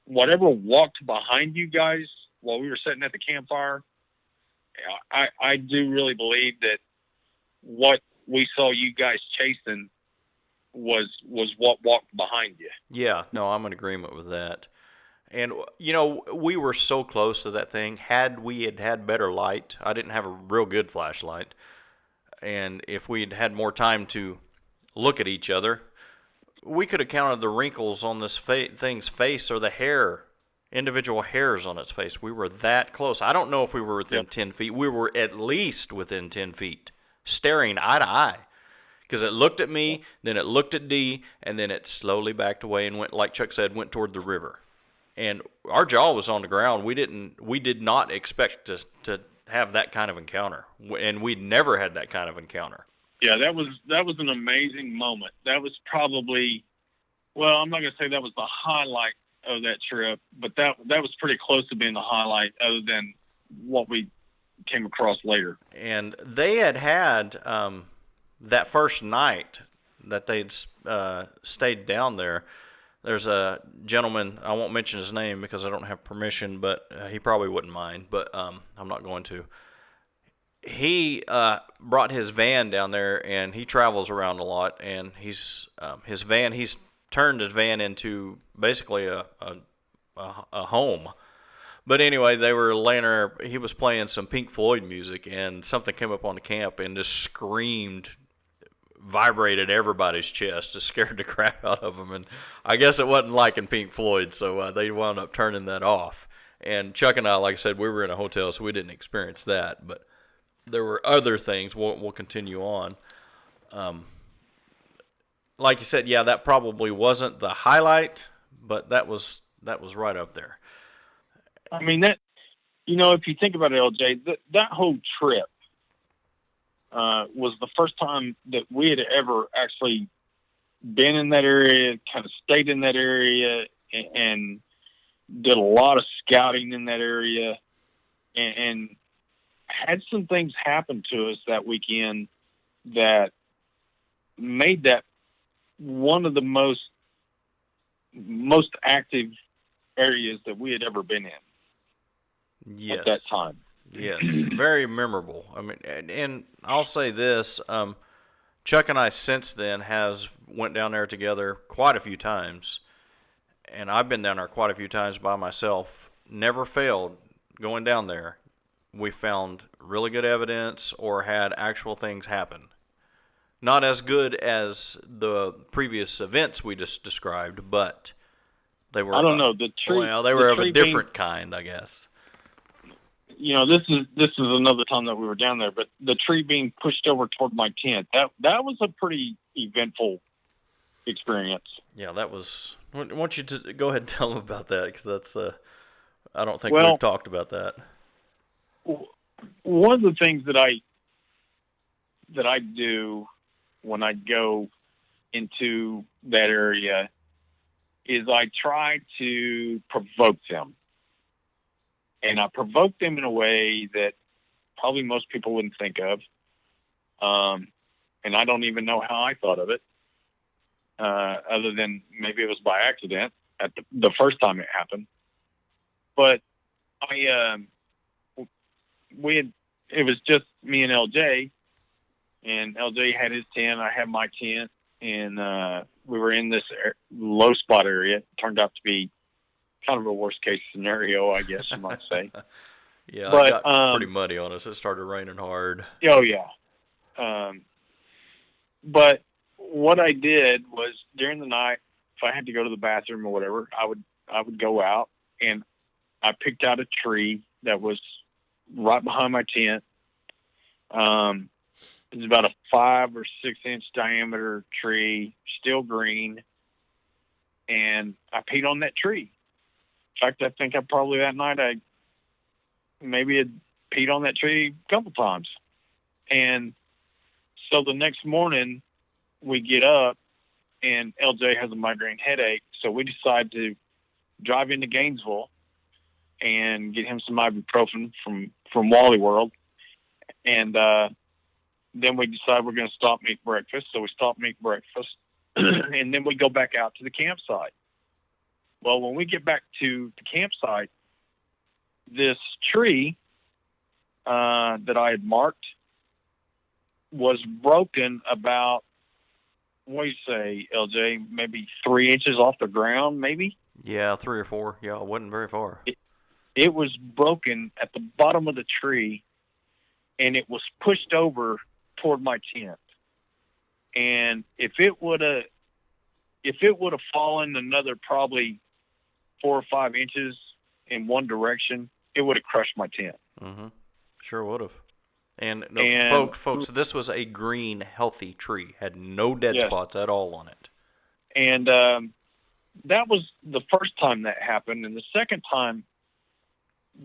whatever walked behind you guys while we were sitting at the campfire, I do really believe that what we saw you guys chasing was what walked behind you. Yeah, no, I'm in agreement with that. And, we were so close to that thing. Had we had better light, I didn't have a real good flashlight. And if we'd had more time to look at each other, we could have counted the wrinkles on this thing's face or the hair, individual hairs on its face. We were that close. I don't know if we were within 10 feet. We were at least within 10 feet, staring eye to eye. Because it looked at me, then it looked at Dee, and then it slowly backed away and went, like Chuck said, went toward the river. And our jaw was on the ground. We did not expect to have that kind of encounter, and we'd never had that kind of encounter. Yeah, that was an amazing moment. That was probably, well, I'm not gonna say that was the highlight of that trip, but that was pretty close to being the highlight, other than what we came across later. And they had that first night that they'd stayed down there. There's a gentleman, I won't mention his name because I don't have permission, but he probably wouldn't mind, but I'm not going to. He brought his van down there, and he travels around a lot, and he's turned his van into basically a home. But anyway, they were laying there, he was playing some Pink Floyd music, and something came up on the camp and just screamed, vibrated everybody's chest, just scared the crap out of them. And I guess it wasn't liking Pink Floyd, so they wound up turning that off. And Chuck and I, like I said, we were in a hotel, so we didn't experience that. But there were other things. We'll continue on. Like you said, yeah, that probably wasn't the highlight, but that was right up there. I mean, that, if you think about it, LJ, that whole trip was the first time that we had ever actually been in that area, kind of stayed in that area, and did a lot of scouting in that area, and had some things happen to us that weekend that made that one of the most active areas that we had ever been in. Yes. At that time. Yes, very memorable. I mean, and I'll say this, Chuck and I since then went down there together quite a few times, and I've been down there quite a few times by myself. Never failed going down there. We found really good evidence or had actual things happen. Not as good as the previous events we just described, but they were. I don't know, they were of a different kind, I guess. This is another time that we were down there, but the tree being pushed over toward my tent, that was a pretty eventful experience. Yeah, that was. I want you to go ahead and tell them about that, because that's. I don't think we've talked about that. One of the things that I do when I go into that area is I try to provoke them. And I provoke them in a way that probably most people wouldn't think of. And I don't even know how I thought of it, other than maybe it was by accident at the first time it happened. But it was just me and LJ, and LJ had his tent, I had my tent, and we were in this low spot area. It turned out to be kind of a worst case scenario, I guess you might say. Yeah, it But got pretty muddy on us. It started raining hard. oh yeah. Um, but what I did was during the night, if I had to go to the bathroom or whatever, I would go out and I picked out a tree that was right behind my tent. It was about a 5 or 6 inch diameter tree, still green, and I peed on that tree. In fact, I think that night I maybe had peed on that tree a couple times. And so the next morning we get up and LJ has a migraine headache. So we decide to drive into Gainesville and get him some ibuprofen from Wally World. And then we decide we're going to stop and eat breakfast. So we stop and eat breakfast. And then we go back out to the campsite. Well, when we get back to the campsite, this tree that I had marked was broken about, what do you say, LJ, maybe 3 inches off the ground, maybe? Yeah, 3 or 4. Yeah, it wasn't very far. It was broken at the bottom of the tree, and it was pushed over toward my tent. And if it would have fallen another probably 4 or 5 inches in one direction, it would have crushed my tent. Mm-hmm. Sure would have. And, folks, this was a green, healthy tree. Had no dead spots at all on it. And that was the first time that happened. And the second time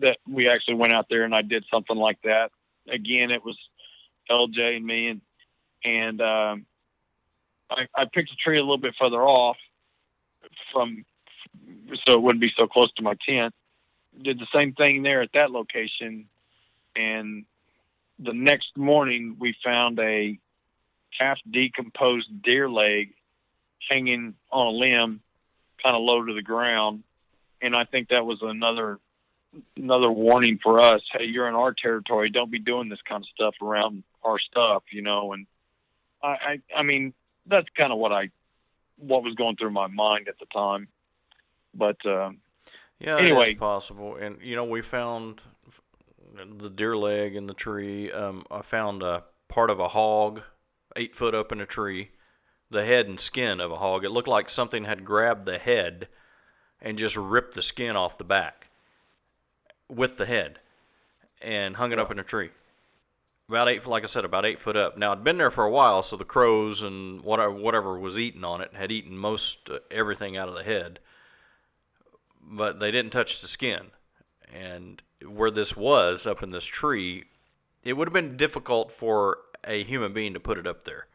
that we actually went out there and I did something like that, again, it was LJ and me. And I picked a tree a little bit further off so it wouldn't be so close to my tent. Did the same thing there at that location. And the next morning we found a half decomposed deer leg hanging on a limb, kind of low to the ground. And I think that was another warning for us. Hey, you're in our territory. Don't be doing this kind of stuff around our stuff, And I mean, that's kind of what was going through my mind at the time. But yeah, anyway, it's possible. And we found the deer leg in the tree. I found a part of a hog 8 foot up in a tree, the head and skin of a hog. It looked like something had grabbed the head and just ripped the skin off the back with the head and hung it up in a tree. About 8 foot, like I said, about 8 foot up. Now, it'd been there for a while, so the crows and whatever was eating on it had eaten most everything out of the head, but they didn't touch the skin. And where this was, up in this tree, it would have been difficult for a human being to put it up there.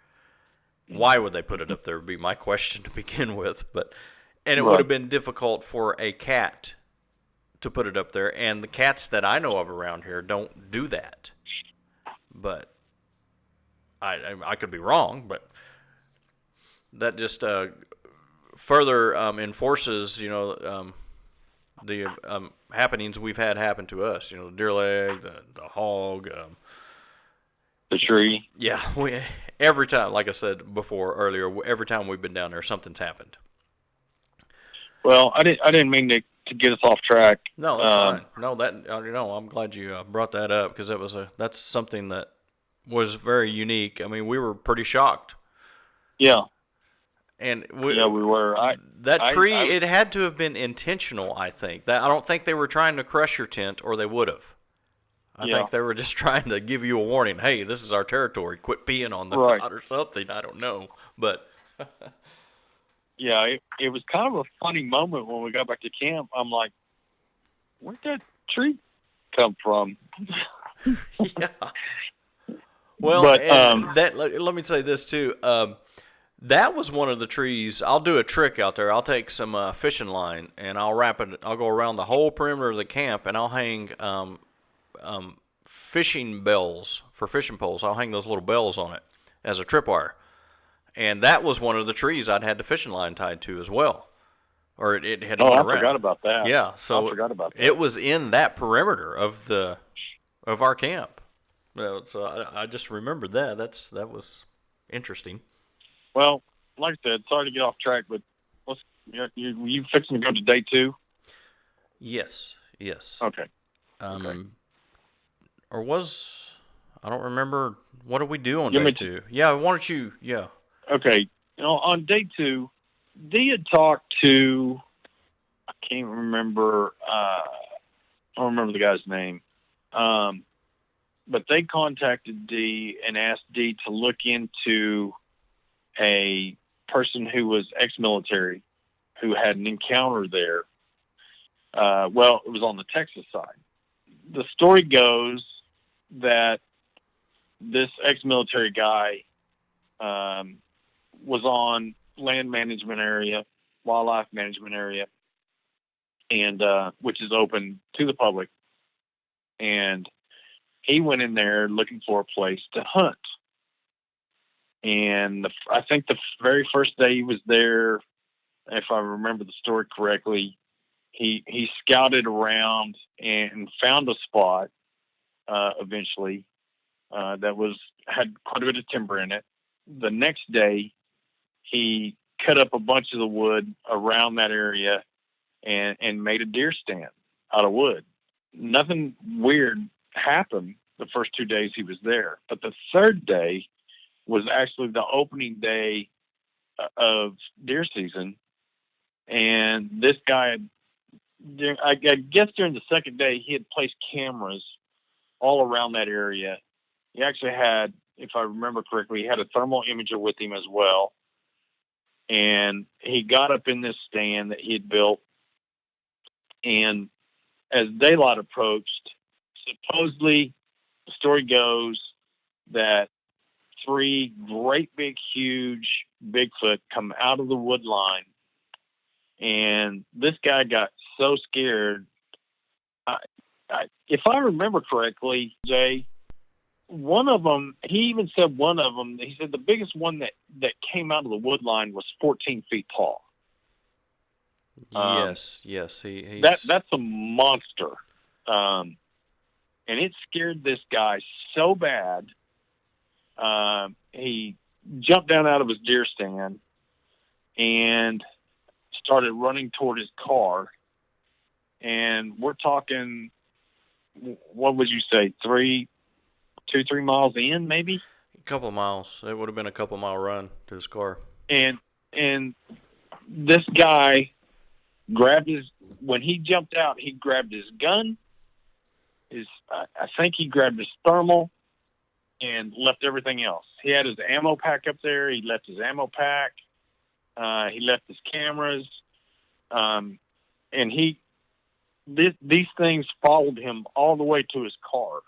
Why would they put it up there would be my question to begin with. And it would have been difficult for a cat to put it up there. And the cats that I know of around here don't do that. But I could be wrong, but that just further enforces, the happenings we've had happen to us. The deer leg, the hog, the tree. Yeah, every time, like I said earlier, every time we've been down there, something's happened. Well, I didn't mean to get us off track. No, that's fine. No, I'm glad you brought that up because that's something that was very unique. I mean, we were pretty shocked. Yeah. And we were. That tree, it had to have been intentional, I think. I don't think they were trying to crush your tent, or they would have. I think they were just trying to give you a warning. Hey, this is our territory. Quit peeing on the knot or something. I don't know, but yeah, it was kind of a funny moment when we got back to camp. I'm like, where'd that tree come from? Yeah. Well, but, let me say this too. That was one of the trees. I'll do a trick out there. I'll take some fishing line and I'll wrap it. I'll go around the whole perimeter of the camp and I'll hang fishing bells for fishing poles. I'll hang those little bells on it as a tripwire. And that was one of the trees I'd had the fishing line tied to as well. Or it had went around. I forgot about that. Yeah, so I forgot about that. It was in that perimeter of our camp. So I just remembered that. That was interesting. Well, like I said, sorry to get off track, but you fixing to go to day 2? Yes. Okay. Okay. or I don't remember. What did we do on You day mean 2? Yeah, why don't you? Yeah. okay? On day 2, Dee had talked to, I can't remember. I don't remember the guy's name. But they contacted Dee and asked Dee to look into a person who was ex-military who had an encounter there. Well, it was on the Texas side. The story goes that this ex-military guy was on land management area, wildlife management area, and which is open to the public. And he went in there looking for a place to hunt. And I think the very first day he was there, if I remember the story correctly, he scouted around and found a spot eventually that had quite a bit of timber in it. The next day, he cut up a bunch of the wood around that area and made a deer stand out of wood. Nothing weird happened the first 2 days he was there, but the third day was actually the opening day of deer season. And this guy, I guess during the second day, he had placed cameras all around that area. He actually had, if I remember correctly, he had a thermal imager with him as well. And he got up in this stand that he had built. And as daylight approached, supposedly the story goes that 3 great big, huge Bigfoot come out of the wood line. And this guy got so scared. If I remember correctly, Jay, one of them, he even said one of them, he said the biggest one that came out of the wood line was 14 feet tall. Yes. He's That's a monster. And it scared this guy so bad. He jumped down out of his deer stand and started running toward his car. And we're talking, what would you say, 3 miles in, maybe? a couple of miles. It would have been a couple mile run to his car. And this guy when he jumped out, he grabbed his gun, I think he grabbed his thermal, and left everything else. He had his ammo pack up there. He left his ammo pack. He left his cameras. And these things followed him all the way to his car.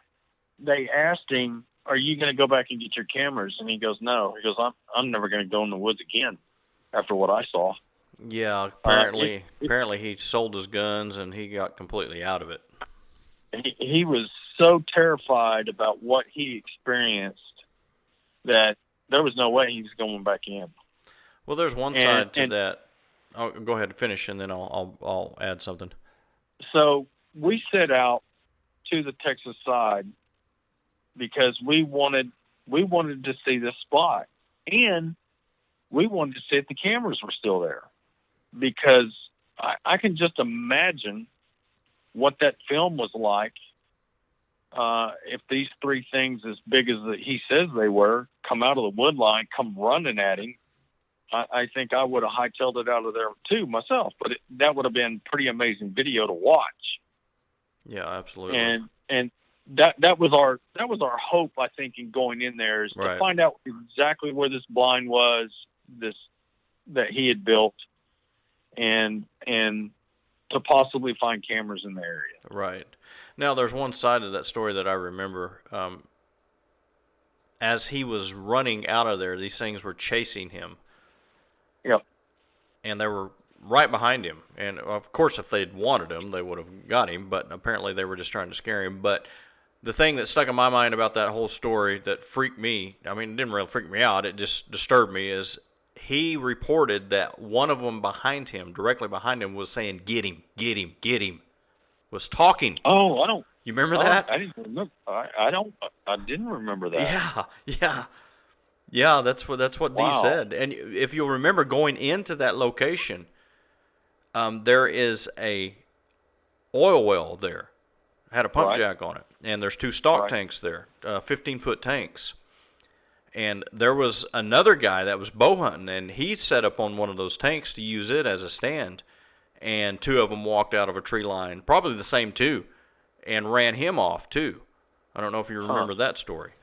They asked him, "Are you going to go back and get your cameras?" And he goes, "No." He goes, I'm never going to go in the woods again after what I saw. Yeah, apparently he sold his guns and he got completely out of it. He was so terrified about what he experienced that there was no way he was going back in. Well, there's one side to that. Oh, go ahead and finish, and then I'll add something. So we set out to the Texas side because we wanted to see this spot, and we wanted to see if the cameras were still there, because I can just imagine what that film was like if these 3 things as big as he says they were come out of the wood line, come running at him. I think I would have hightailed it out of there too myself, but that would have been pretty amazing video to watch. Yeah, absolutely. And that was our hope, I think, in going in there, is to find out exactly where this blind was, that he had built, and to possibly find cameras in the area. Right. Now, there's one side of that story that I remember. As he was running out of there, these things were chasing him. Yep. And they were right behind him. And, of course, if they'd wanted him, they would have got him. But apparently they were just trying to scare him. But the thing that stuck in my mind about that whole story that freaked me, I mean, it didn't really freak me out, it just disturbed me, is he reported that one of them behind him, directly behind him, was saying, "Get him, get him, get him." Was talking. Oh, I don't. You remember that? I didn't remember. I didn't remember that. Yeah. That's what Wow. Dee said. And if you'll remember, going into that location, there is a oil well there. had a pump Right. jack on it, and there's 2 stock Right. tanks there, 15-foot tanks. And there was another guy that was bow hunting, and he set up on one of those tanks to use it as a stand. And 2 of them walked out of a tree line, probably the same 2, and ran him off too. I don't know if you Huh. remember that story.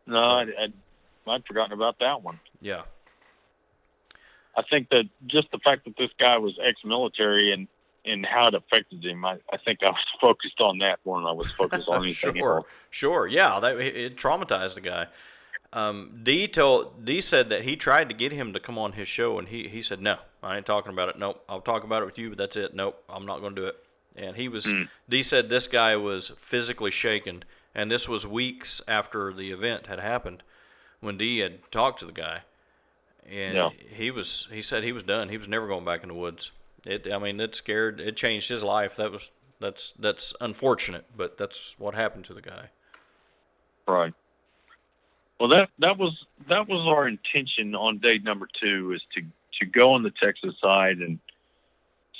No, I'd forgotten about that one. Yeah. I think that just the fact that this guy was ex-military and how it affected him, I think I was focused on that more than I was focused on anything else. Sure. Yeah, it traumatized the guy. D said that he tried to get him to come on his show, and he said, no, I ain't talking about it. Nope, I'll talk about it with you, but that's it. Nope, I'm not going to do it. And D said this guy was physically shaken, and this was weeks after the event had happened when D had talked to the guy. And Yeah. he said he was done. He was never going back in the woods. It changed his life. That's unfortunate, but that's what happened to the guy. Right. Well, that was our intention on day number 2, is to go on the Texas side and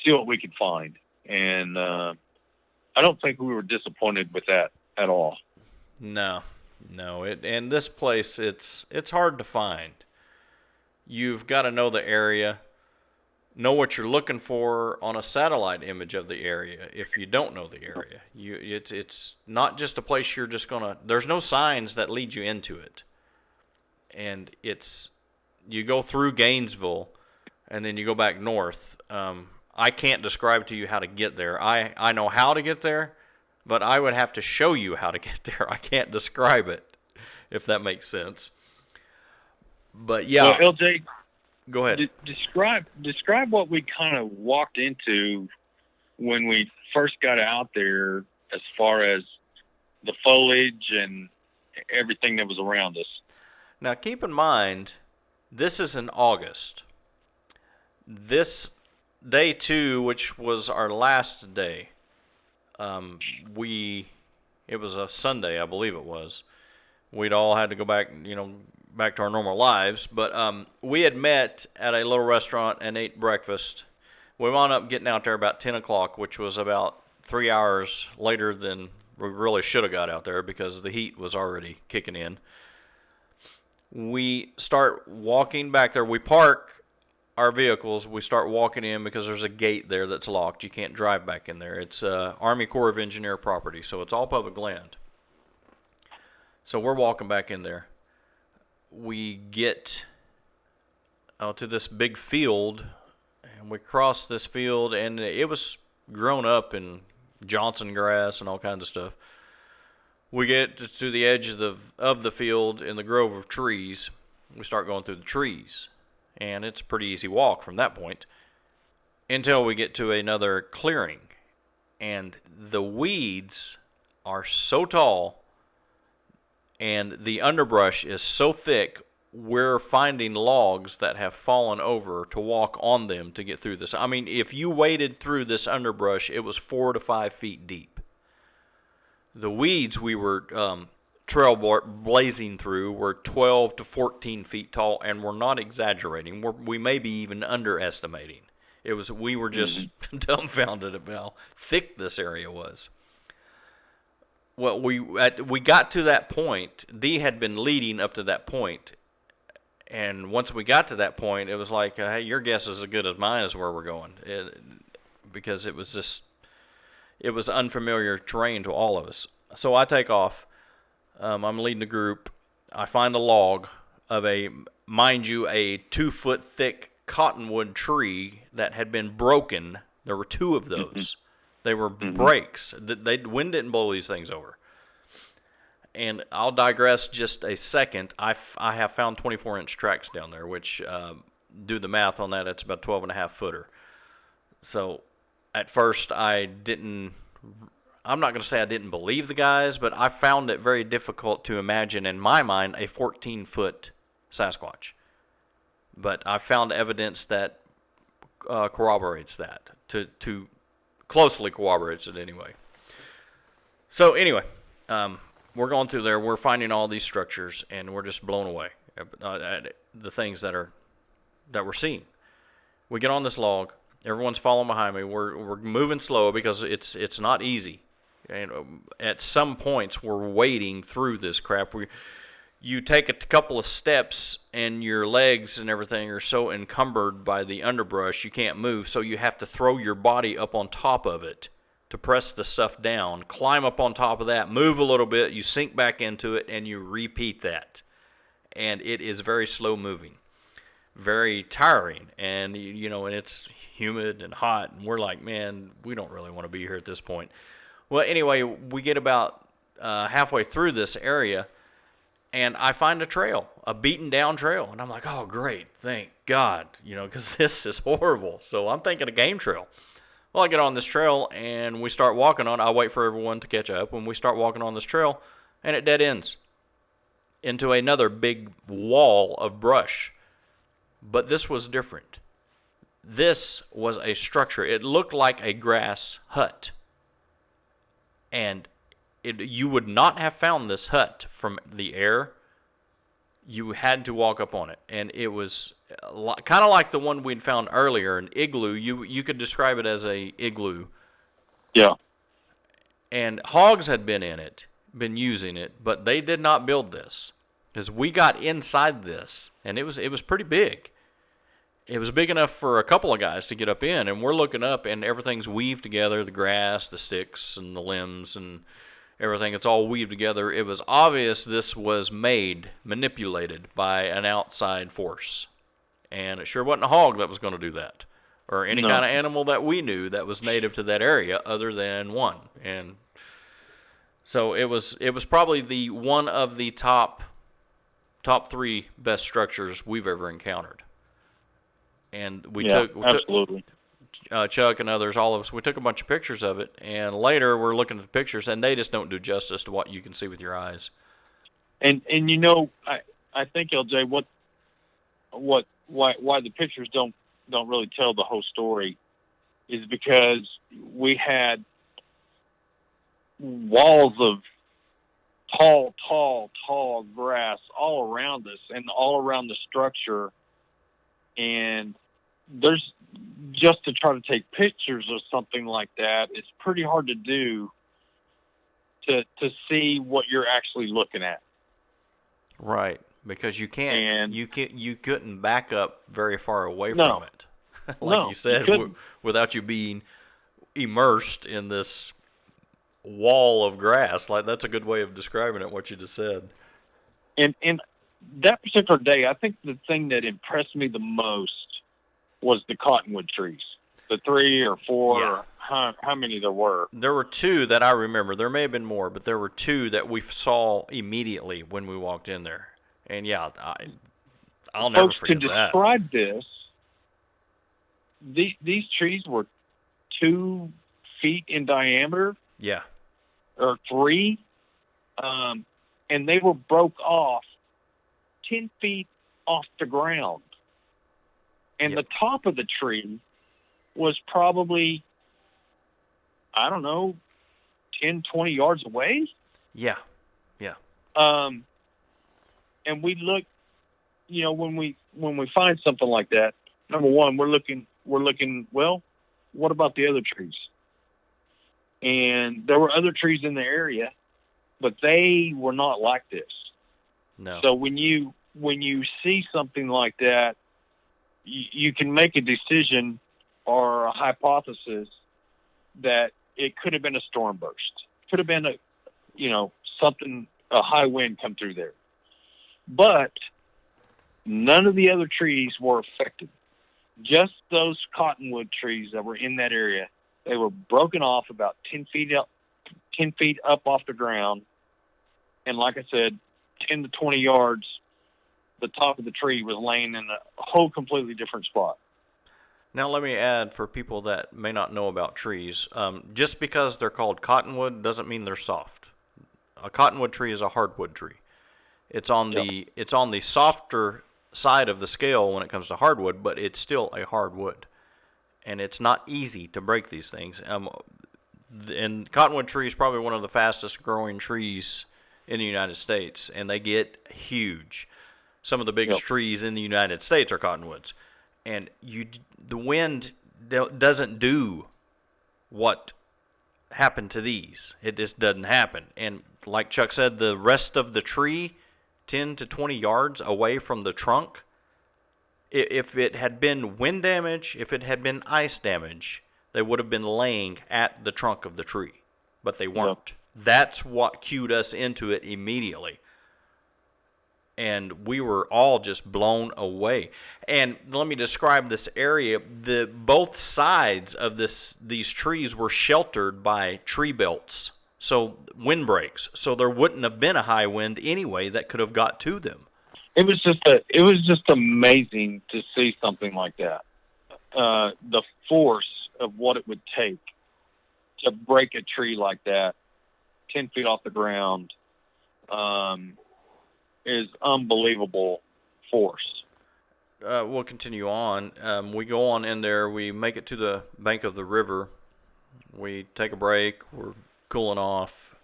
see what we could find. And I don't think we were disappointed with that at all. No. And this place, it's hard to find. You've got to know the area, know what you're looking for on a satellite image of the area. If you don't know the area, it's not just a place you're just gonna. There's no signs that lead you into it, and you go through Gainesville, and then you go back north. I can't describe to you how to get there. I know how to get there, but I would have to show you how to get there. I can't describe it, if that makes sense. But yeah. Well, LJ, go ahead. Describe what we kind of walked into when we first got out there, as far as the foliage and everything that was around us. Now, keep in mind, this is in August. This day 2, which was our last day, it was a Sunday, I believe it was. We'd all had to go back, back to our normal lives. But we had met at a little restaurant and ate breakfast. We wound up getting out there about 10 o'clock, which was about 3 hours later than we really should have got out there because the heat was already kicking in. We start walking back there. We park our vehicles. We start walking in because there's a gate there that's locked. You can't drive back in there. It's Army Corps of Engineer property, so it's all public land. So we're walking back in there. We get out to this big field, and we cross this field, and it was grown up in Johnson grass and all kinds of stuff. We get to the edge of the field in the grove of trees. We start going through the trees, and it's a pretty easy walk from that point until we get to another clearing. And the weeds are so tall and the underbrush is so thick, we're finding logs that have fallen over to walk on them to get through this. I mean, if you waded through this underbrush, it was 4 to 5 feet deep. The weeds we were trail blazing through were 12 to 14 feet tall, and we're not exaggerating. We may be even underestimating. We were just dumbfounded at how thick this area was. Well, we got to that point. D had been leading up to that point, and once we got to that point, it was like, hey, your guess is as good as mine as where we're going, because it was unfamiliar terrain to all of us. So I take off. I'm leading the group. I find a log of mind you, a 2-foot thick cottonwood tree that had been broken. There were 2 of those. They were breaks. Wind didn't blow these things over. And I'll digress just a second. I have found 24-inch tracks down there, which, do the math on that, it's about 12.5 footer. So at first I'm not going to say I didn't believe the guys, but I found it very difficult to imagine in my mind a 14-foot Sasquatch. But I found evidence that corroborates that, to closely corroborates it anyway. So anyway, we're going through there. We're finding all these structures, and we're just blown away at the things that we're seeing. We get on this log. Everyone's following behind me. We're moving slow because it's not easy. And at some points, we're wading through this crap. You take a couple of steps and your legs and everything are so encumbered by the underbrush you can't move, so you have to throw your body up on top of it to press the stuff down, climb up on top of that, move a little bit, you sink back into it, and you repeat that. And it is very slow moving, very tiring, and and it's humid and hot, and we're like, man, we don't really want to be here at this point. Well, anyway, we get about halfway through this area, and I find a trail, a beaten down trail. And I'm like, oh, great, thank God, because this is horrible. So I'm thinking a game trail. Well, I get on this trail, and we start walking on. I wait for everyone to catch up. When we start walking on this trail, and it dead ends into another big wall of brush. But this was different. This was a structure. It looked like a grass hut. And you would not have found this hut from the air. You had to walk up on it. And it was kind of like the one we'd found earlier, an igloo. You could describe it as a igloo. Yeah. And hogs had been in it, been using it, but they did not build this. Because we got inside this, and it was pretty big. It was big enough for a couple of guys to get up in, and we're looking up, and everything's weaved together, the grass, the sticks, and the limbs, and everything. It's all weaved together. It was obvious this was manipulated by an outside force. And it sure wasn't a hog that was going to do that, or any kind of animal that we knew that was native to that area other than one. And so it was probably the one of the top 3 best structures we've ever encountered. And we took absolutely. Chuck and others, all of us, we took a bunch of pictures of it, and later we're looking at the pictures, and they just don't do justice to what you can see with your eyes. And I think, LJ, why the pictures don't really tell the whole story is because we had walls of tall grass all around us and all around the structure, and there's just to try to take pictures of something like that, it's pretty hard to do to see what you're actually looking at. Right, because you can't, you couldn't back up very far away from it, like you said, without you being immersed in this wall of grass. Like, that's a good way of describing it, what you just said. And that particular day, I think the thing that impressed me the most was the cottonwood trees. The 3 or 4, or how many there were. There were 2 that I remember. There may have been more, but there were 2 that we saw immediately when we walked in there. And I'll never forget that. To describe this, these trees were 2 feet in diameter. Yeah. Or 3. And they were broke off 10 feet off the ground. And the top of the tree was probably, I don't know, 10, 20 yards away. Yeah. Yeah. And we look, when we find something like that, number one, we're looking, well, what about the other trees? And there were other trees in the area, but they were not like this. No. So when you see something like that, you can make a decision or a hypothesis that it could have been a storm burst. Could have been a high wind come through there. But none of the other trees were affected. Just those cottonwood trees that were in that area, they were broken off about 10 feet up off the ground. And like I said, 10 to 20 yards, the top of the tree was laying in a whole completely different spot. Now, let me add, for people that may not know about trees, just because they're called cottonwood doesn't mean they're soft. A cottonwood tree is a hardwood tree. It's on the softer side of the scale when it comes to hardwood, but it's still a hardwood. And it's not easy to break these things. And cottonwood tree is probably one of the fastest growing trees in the United States, and they get huge. Some of the biggest trees in the United States are cottonwoods. And the wind doesn't do what happen to these. It just doesn't happen. And like Chuck said, the rest of the tree, 10 to 20 yards away from the trunk, if it had been wind damage, if it had been ice damage, they would have been laying at the trunk of the tree. But they weren't. That's what cued us into it immediately. And we were all just blown away. And let me describe this area. Both sides of these trees were sheltered by tree belts, so windbreaks. So there wouldn't have been a high wind anyway that could have got to them. It was just amazing to see something like that. The force of what it would take to break a tree like that, 10 feet off the ground, is unbelievable force. We'll continue on. We go on in there. We make it to the bank of the river. We take a break. We're cooling off.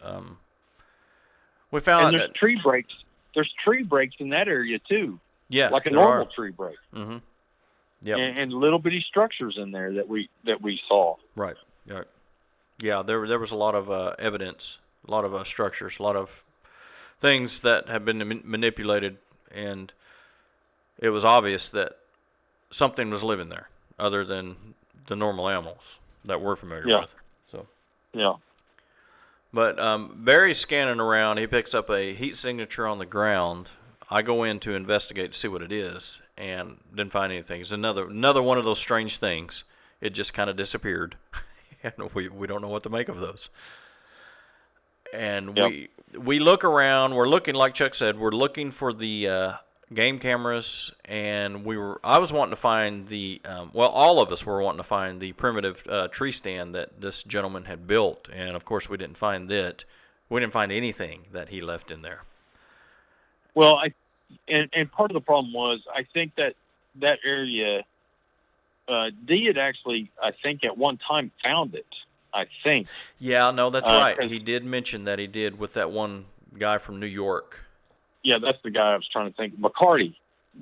We found and there's tree breaks. There's tree breaks in that area too. Yeah, like a normal tree break. Mm-hmm. Yeah, and little bitty structures in there that we saw. Right. Right. Yeah, there was a lot of evidence, a lot of structures, a lot of things that have been manipulated, and it was obvious that something was living there other than the normal animals that we're familiar with. So, yeah. But Barry's scanning around. He picks up a heat signature on the ground. I go in to investigate to see what it is, and didn't find anything. It's another one of those strange things. It just kind of disappeared, and we don't know what to make of those. And we look around. We're looking, like Chuck said, we're looking for the game cameras, and I was wanting to find all of us were wanting to find the primitive tree stand that this gentleman had built, and of course we didn't find it. We didn't find anything that he left in there. Well, and part of the problem was, I think that area, Dee had actually, I think at one time found it. I think. Yeah, no, that's right. He did mention that he did with that one guy from New York. Yeah, that's the guy I was trying to think. McCarty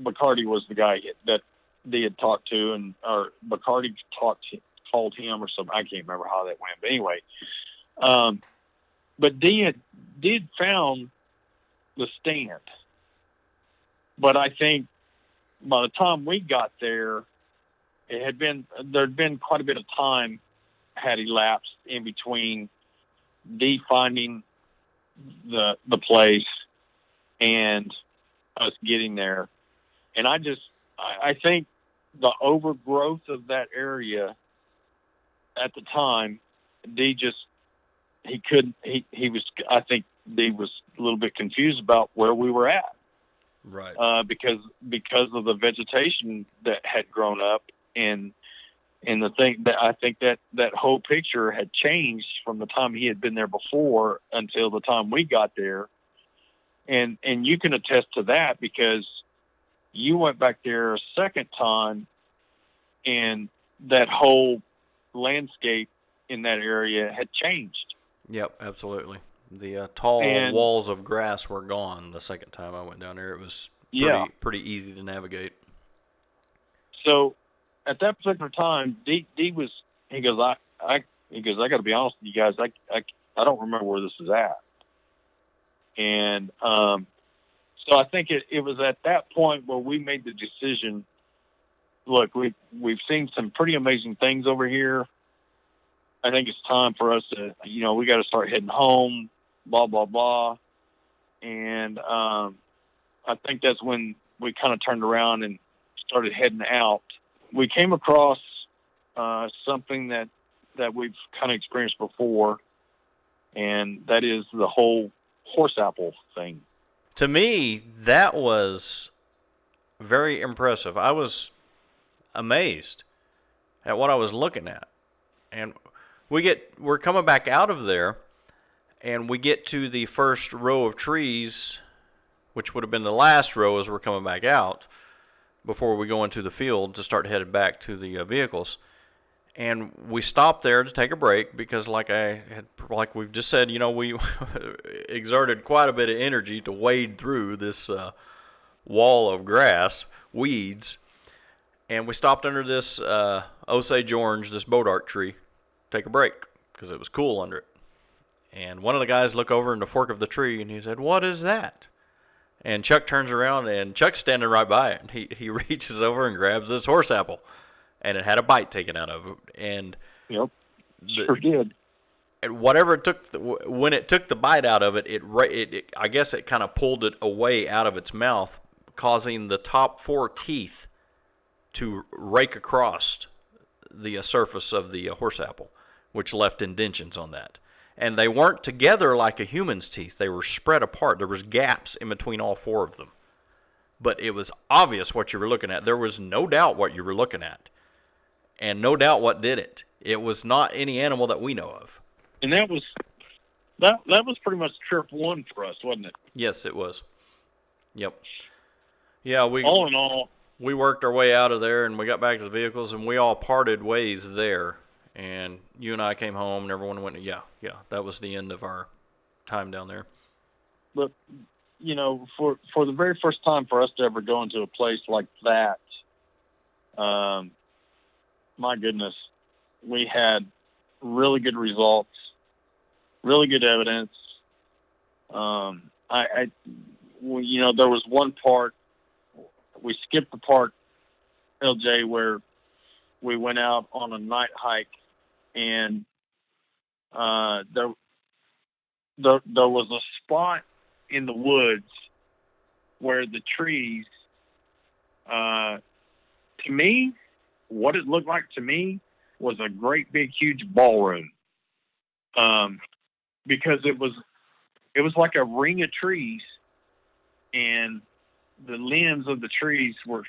was the guy that Dee had talked to, or McCarty called him or something. I can't remember how that went, but anyway. But Dee had found the stand, but I think by the time we got there, there'd been quite a bit of time had elapsed in between Dee finding the place and us getting there. And I think the overgrowth of that area at the time, Dee I think Dee was a little bit confused about where we were at. Right. Because of the vegetation that had grown up, and the thing that I think that whole picture had changed from the time he had been there before until the time we got there. And you can attest to that because you went back there a second time, and that whole landscape in that area had changed. Yep, absolutely. The tall walls of grass were gone the second time I went down there. It was pretty easy to navigate. So at that particular time, Dee was, he goes, I got to be honest with you guys, I don't remember where this is at. And so I think it was at that point where we made the decision, look, we've seen some pretty amazing things over here. I think it's time for us to, we got to start heading home, blah, blah, blah. And I think that's when we kind of turned around and started heading out. We came across something that we've kind of experienced before, and that is the whole horse apple thing. To me, that was very impressive. I was amazed at what I was looking at. And we're coming back out of there, and we get to the first row of trees, which would have been the last row as we're coming back out, before we go into the field to start heading back to the vehicles. And we stopped there to take a break because like we've just said, we exerted quite a bit of energy to wade through this wall of grass, weeds. And we stopped under this Osage orange, this bodark tree, take a break because it was cool under it. And one of the guys looked over in the fork of the tree, and he said, "What is that?" And Chuck turns around, and Chuck's standing right by it. And he reaches over and grabs this horse apple, and it had a bite taken out of it. And Yep, sure did. and whatever it took, when it took the bite out of it, I guess it kind of pulled it away out of its mouth, causing the top 4 teeth to rake across the surface of the horse apple, which left indentions on that. And they weren't together like a human's teeth. They were spread apart. There was gaps in between all 4 of them. But it was obvious what you were looking at. There was no doubt what you were looking at. And no doubt what did it. It was not any animal that we know of. And that was pretty much trip 1 for us, wasn't it? Yes, it was. Yep. Yeah, all in all, we worked our way out of there, and we got back to the vehicles, and we all parted ways there. And you and I came home, and everyone went, yeah, that was the end of our time down there. But, for the very first time for us to ever go into a place like that, my goodness, we had really good results, really good evidence. There was one part, we skipped the part, LJ, where we went out on a night hike, and there was a spot in the woods where the trees, to me, what it looked like to me was a great big huge ballroom, because it was like a ring of trees, and the limbs of the trees were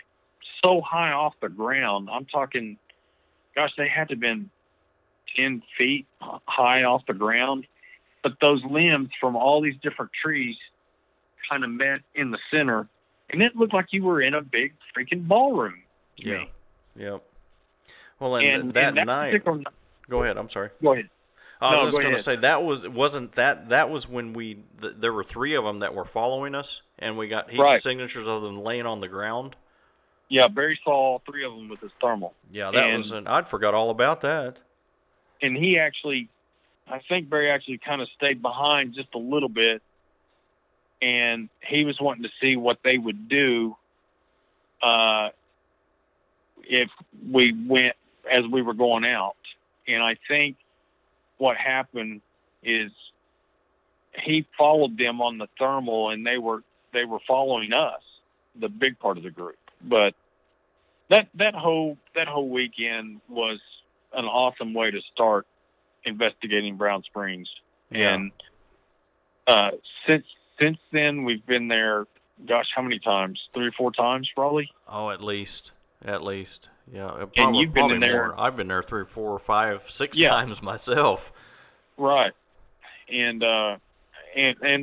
so high off the ground. I'm talking, gosh, they had to have been 10 feet high off the ground. But those limbs from all these different trees kind of met in the center, and it looked like you were in a big freaking ballroom. Yeah. Yep. Well, and that night. Go ahead. I'm sorry. Go ahead. I was just going to say that was when there were 3 of them that were following us, and we got heat signatures of them laying on the ground. Yeah, Barry saw 3 of them with his thermal. Yeah, I'd forgot all about that. And I think Barry actually kind of stayed behind just a little bit, and he was wanting to see what they would do if we went as we were going out. And I think what happened is he followed them on the thermal, and they were following us, the big part of the group. But that whole weekend was an awesome way to start investigating Brown Springs. Yeah. And since then we've been there, gosh, how many times? 3 or 4 times probably? Oh, at least. Yeah, and you've been in there. More. I've been there 3, 4, 5, 6 times myself. Right. And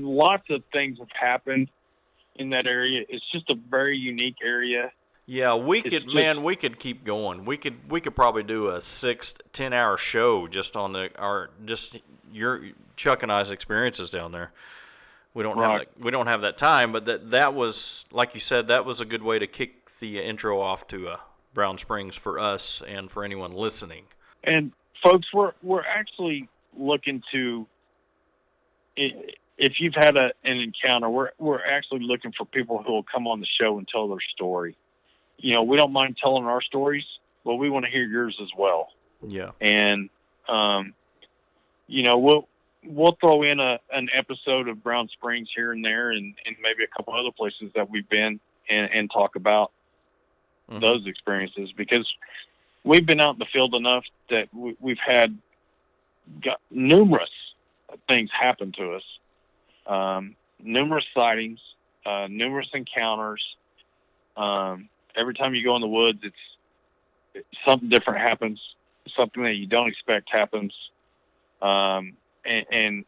lots of things have happened in that area. It's just a very unique area. Yeah, we could keep going. We could probably do a 6-10 hour show just on your Chuck and I's experiences down there. We don't have that time, but that was, like you said, that was a good way to kick the intro off to Brown Springs for us and for anyone listening. And folks, we're actually looking to, if you've had an encounter, we're actually looking for people who will come on the show and tell their story. We don't mind telling our stories, but we want to hear yours as well. Yeah. And we'll throw in an episode of Brown Springs here and there, and maybe a couple other places that we've been, and talk about those experiences, because we've been out in the field enough that we've got numerous things happen to us, numerous sightings, numerous encounters. Every time you go in the woods, something different happens, something that you don't expect happens, and it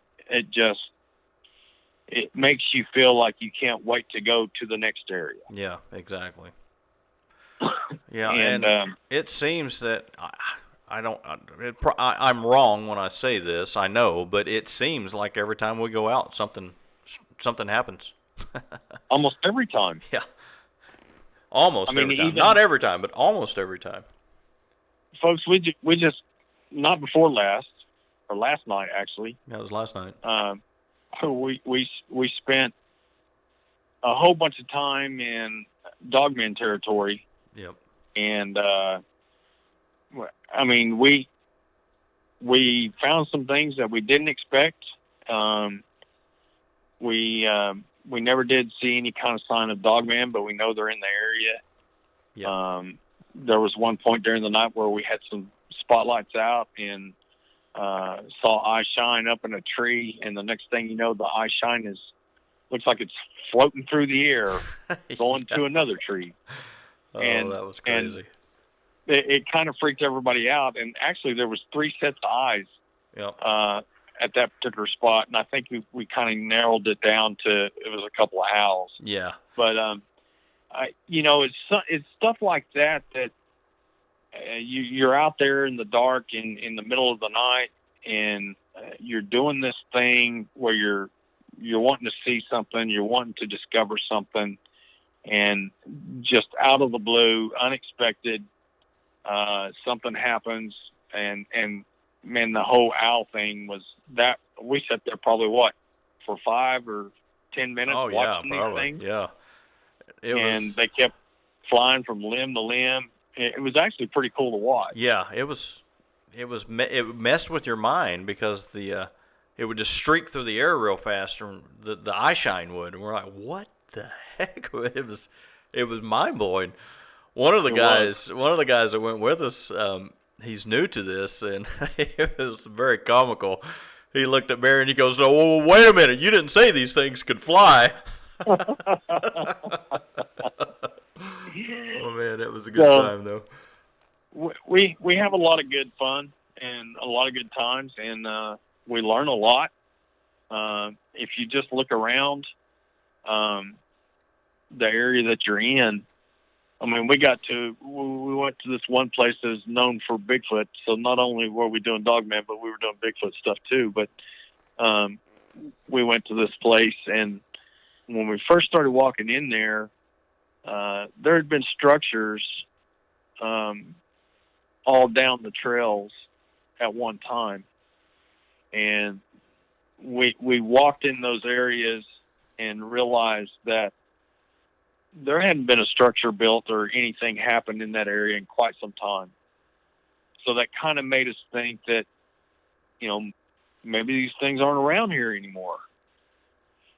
makes you feel like you can't wait to go to the next area. Yeah, exactly. Yeah, and it seems that I'm wrong when I say this, I know, but it seems like every time we go out, something happens. Almost every time. Yeah. Almost every time. Not every time, but almost every time. Folks, we just, not before last, or last night actually. That was last night. We spent a whole bunch of time in dogman territory. Yep. And I mean, we found some things that we didn't expect. We never did see any kind of sign of dogman, but we know they're in the area. Yep. There was one point during the night where we had some spotlights out and saw eye shine up in a tree, and the next thing you know, the eye shine looks like it's floating through the air, going to another tree. Oh, that was crazy. And it kind of freaked everybody out. And actually, there was 3 sets of eyes Yep. At that particular spot, and I think we kind of narrowed it down to it was a couple of owls. Yeah. But it's stuff like that you're out there in the dark in the middle of the night, and you're doing this thing where you're wanting to see something, you're wanting to discover something, and just out of the blue, unexpected, something happens, and man, the whole owl thing was that we sat there probably for 5 or 10 minutes watching these things. Yeah. They kept flying from limb to limb. It was actually pretty cool to watch. Yeah, it messed with your mind because it would just streak through the air real fast, and the eye shine would, and we're like, what the heck? It was mind blowing. One of the guys that went with us, he's new to this, and it was very comical. He looked at Barry and he goes, "No, wait a minute! You didn't say these things could fly." Oh man, it was a good time though. We have a lot of good fun and a lot of good times, and we learn a lot. If you just look around the area that you're in, I mean, we went to this one place that is known for Bigfoot. So not only were we doing Dogman, but we were doing Bigfoot stuff too. But we went to this place, and when we first started walking in there, there had been structures all down the trails at one time. And we walked in those areas and realized that there hadn't been a structure built or anything happened in that area in quite some time. So that kind of made us think that, maybe these things aren't around here anymore.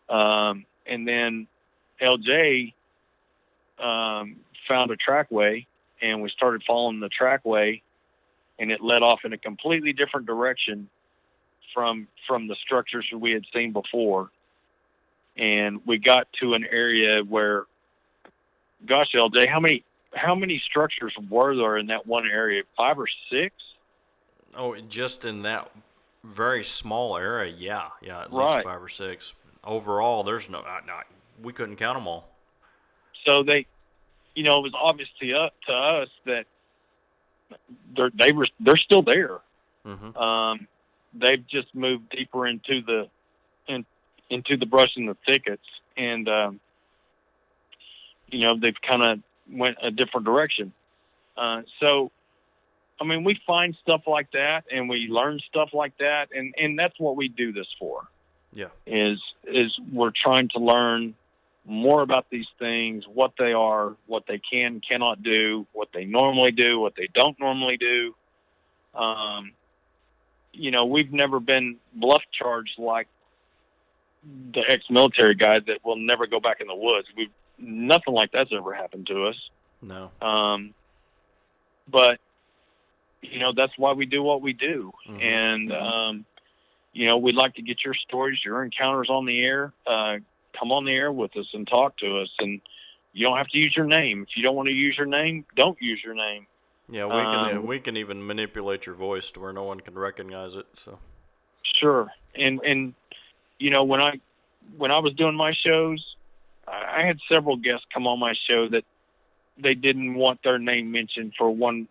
And then LJ found a trackway, and we started following the trackway, and it led off in a completely different direction from the structures we had seen before. And we got to an area where, gosh, LJ, how many structures were there in that one area? 5 or 6? Oh, just in that very small area, yeah, at least 5 or 6. Overall, there's we couldn't count them all. So it was obvious to us that they're still there. Mm-hmm. They've just moved deeper into the brush and the thickets, and they've kind of went a different direction. So, I mean, we find stuff like that, and we learn stuff like that, and that's what we do this for. Yeah, is we're trying to learn more about these things, what they are, what they cannot do, what they normally do, what they don't normally do. We've never been bluff charged like the ex-military guy that will never go back in the woods. Nothing like that's ever happened to us. No. But that's why we do what we do. Mm-hmm. And we'd like to get your stories, your encounters on the air. Come on the air with us and talk to us. And you don't have to use your name. If you don't want to use your name, don't use your name. Yeah, we can even manipulate your voice to where no one can recognize it. So. Sure. And when I was doing my shows, I had several guests come on my show that they didn't want their name mentioned for one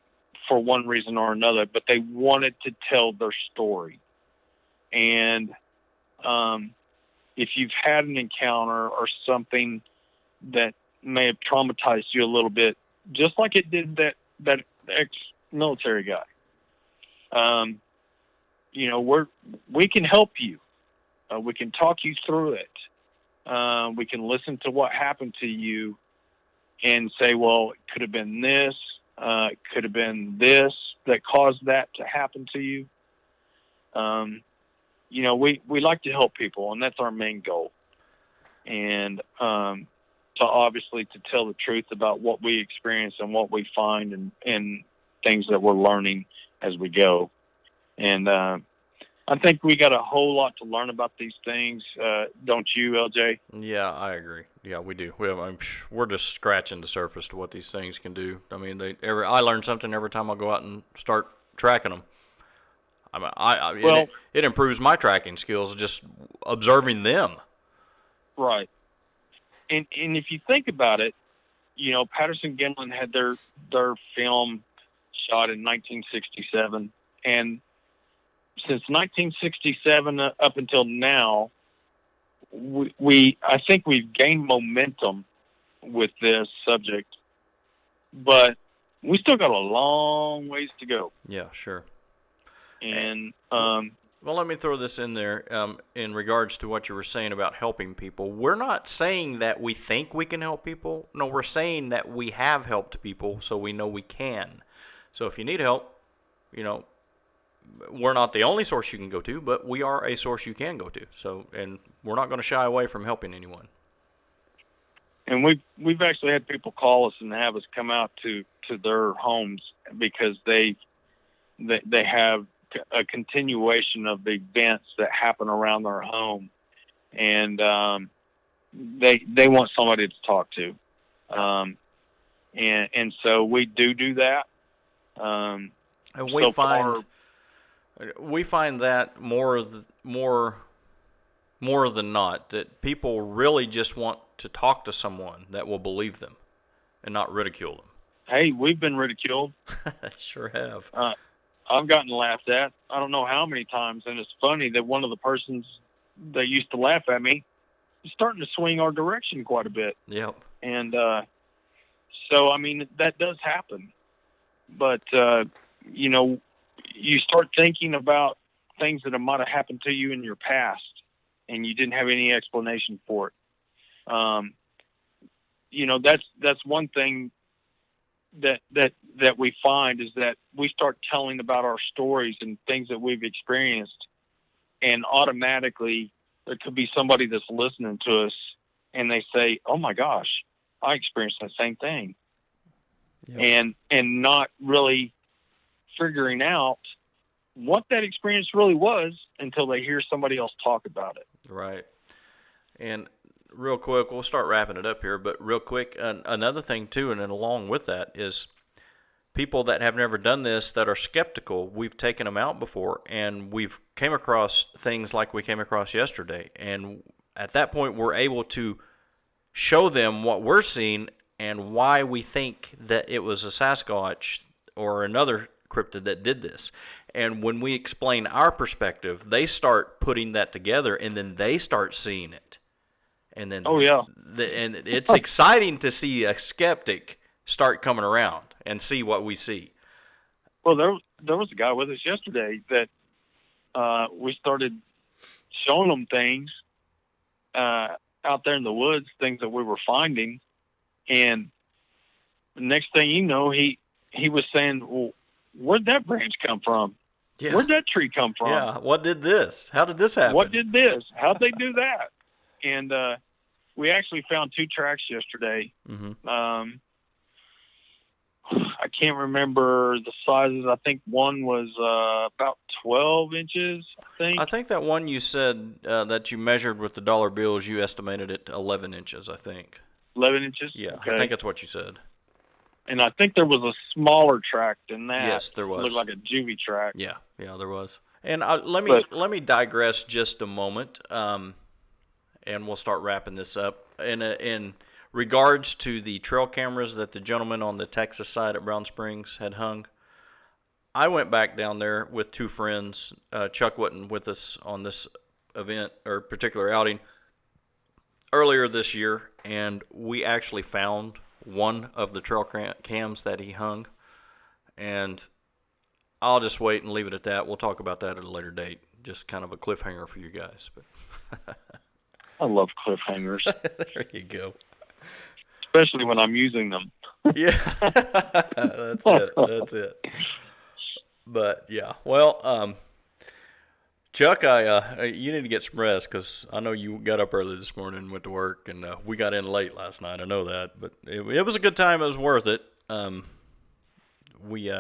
reason or another, but they wanted to tell their story. And if you've had an encounter or something that may have traumatized you a little bit, just like it did that ex-military guy, we can help you. We can talk you through it. We can listen to what happened to you and say, well, it could have been this, it could have been this that caused that to happen to you. We like to help people, and that's our main goal. And to tell the truth about what we experience and what we find and things that we're learning as we go. And I think we got a whole lot to learn about these things, don't you, LJ? Yeah, I agree. Yeah, we do. We're just scratching the surface to what these things can do. I mean, I learn something every time I go out and start tracking them. It improves my tracking skills just observing them. Right. And if you think about it, Patterson Gimlin had their film shot in 1967, and since 1967 up until now, I think we've gained momentum with this subject, but we still got a long ways to go. Yeah, sure. And well, let me throw this in there in regards to what you were saying about helping people. We're not saying that we think we can help people. No, we're saying that we have helped people, so we know we can. So if you need help, we're not the only source you can go to, but we are a source you can go to. So, and we're not going to shy away from helping anyone. And we've actually had people call us and have us come out to their homes because they have a continuation of the events that happen around their home, and they want somebody to talk to, and so we do that. And we find that more than not that people really just want to talk to someone that will believe them and not ridicule them. Hey, we've been ridiculed. Sure have. I've gotten laughed at. I don't know how many times, and it's funny that one of the persons that used to laugh at me is starting to swing our direction quite a bit. Yep. And so, I mean, that does happen. But, you start thinking about things that might have happened to you in your past, and you didn't have any explanation for it. That's one thing that we find is that we start telling about our stories and things that we've experienced, and automatically there could be somebody that's listening to us and they say, oh my gosh, I experienced the same thing. Yep. And not really figuring out what that experience really was until they hear somebody else talk about it. Right. And real quick, we'll start wrapping it up here, but real quick, another thing too, and then along with that is people that have never done this that are skeptical. We've taken them out before, and we've came across things like we came across yesterday, and at that point we're able to show them what we're seeing and why we think that it was a Sasquatch or another cryptid that did this. And when we explain our perspective, they start putting that together, and then they start seeing it. And then, and it's exciting to see a skeptic start coming around and see what we see. Well, there was a guy with us yesterday that we started showing them things out there in the woods, things that we were finding, and the next thing you know, he was saying, "Well, where'd that branch come from? Yeah. Where'd that tree come from? Yeah, what did this? How did this happen? What did this? How'd they do that?" And we actually found 2 tracks yesterday. Mm-hmm. I can't remember the sizes. I think one was about 12 inches, I think that one you said that you measured with the dollar bills, you estimated it to 11 inches, I think. 11 inches? Yeah, okay. I think that's what you said. And I think there was a smaller track than that. Yes, there was. It looked like a juvie track. Yeah, there was. And let me digress just a moment, and we'll start wrapping this up. In regards to the trail cameras that the gentleman on the Texas side at Brown Springs had hung, I went back down there with 2 friends. Chuck wasn't with us on this event or particular outing earlier this year, and we actually found one of the trail cams that he hung, and I'll just wait and leave it at that. We'll talk about that at a later date. Just kind of a cliffhanger for you guys. But I love cliffhangers, there you go. especially when I'm using them. Yeah, that's it. That's it. But yeah, well, Chuck, you need to get some rest because I know you got up early this morning and went to work, and we got in late last night. I know that, but it was a good time. It was worth it. We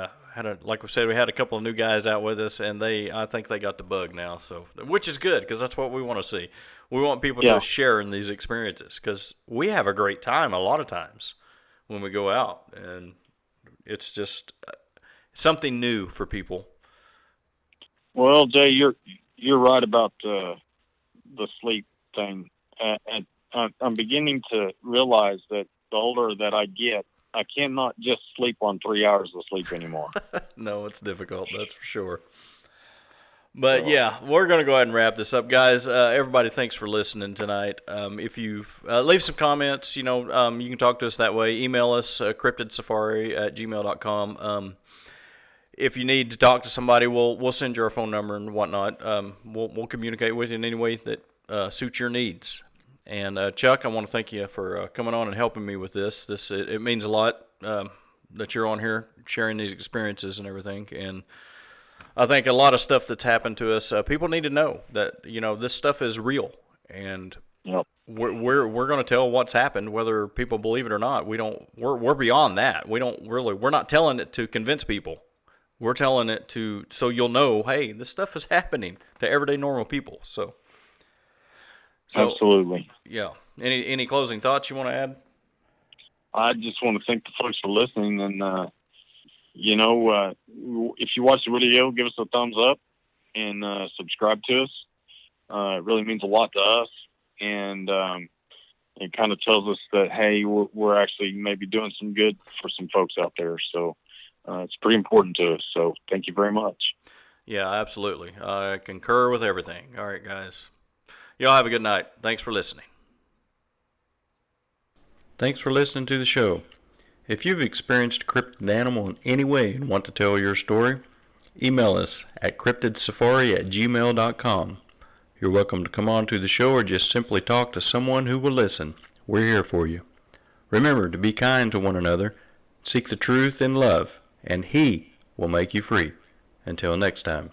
like we said, we had a couple of new guys out with us, and I think they got the bug now. So, which is good because that's what we want to see. We want people to share in these experiences because we have a great time a lot of times when we go out, and it's just something new for people. Well, Jay, you're right about the sleep thing. I'm beginning to realize that the older that I get, I cannot just sleep on 3 hours of sleep anymore. No, it's difficult. That's for sure. But yeah, we're going to go ahead and wrap this up, guys. Everybody, thanks for listening tonight. If you leave some comments, you can talk to us that way. Email us, cryptidsafari@gmail.com. If you need to talk to somebody, we'll send you our phone number and whatnot. We'll communicate with you in any way that suits your needs. And Chuck, I want to thank you for coming on and helping me with this. It means a lot that you're on here sharing these experiences and everything. And I think a lot of stuff that's happened to us, people need to know that this stuff is real, and we're going to tell what's happened, whether people believe it or not. We're beyond that. We're not telling it to convince people. We're telling it so you'll know, hey, this stuff is happening to everyday normal people. So absolutely. Yeah. Any closing thoughts you want to add? I just want to thank the folks for listening, and if you watch the video, give us a thumbs up and subscribe to us. It really means a lot to us, and it kind of tells us that, hey, we're actually maybe doing some good for some folks out there. So it's pretty important to us. So thank you very much. Yeah, absolutely. I concur with everything. All right, guys. Y'all have a good night. Thanks for listening. Thanks for listening to the show. If you've experienced a cryptid animal in any way and want to tell your story, email us at cryptidsafari@gmail.com. You're welcome to come on to the show or just simply talk to someone who will listen. We're here for you. Remember to be kind to one another, seek the truth in love, and He will make you free. Until next time.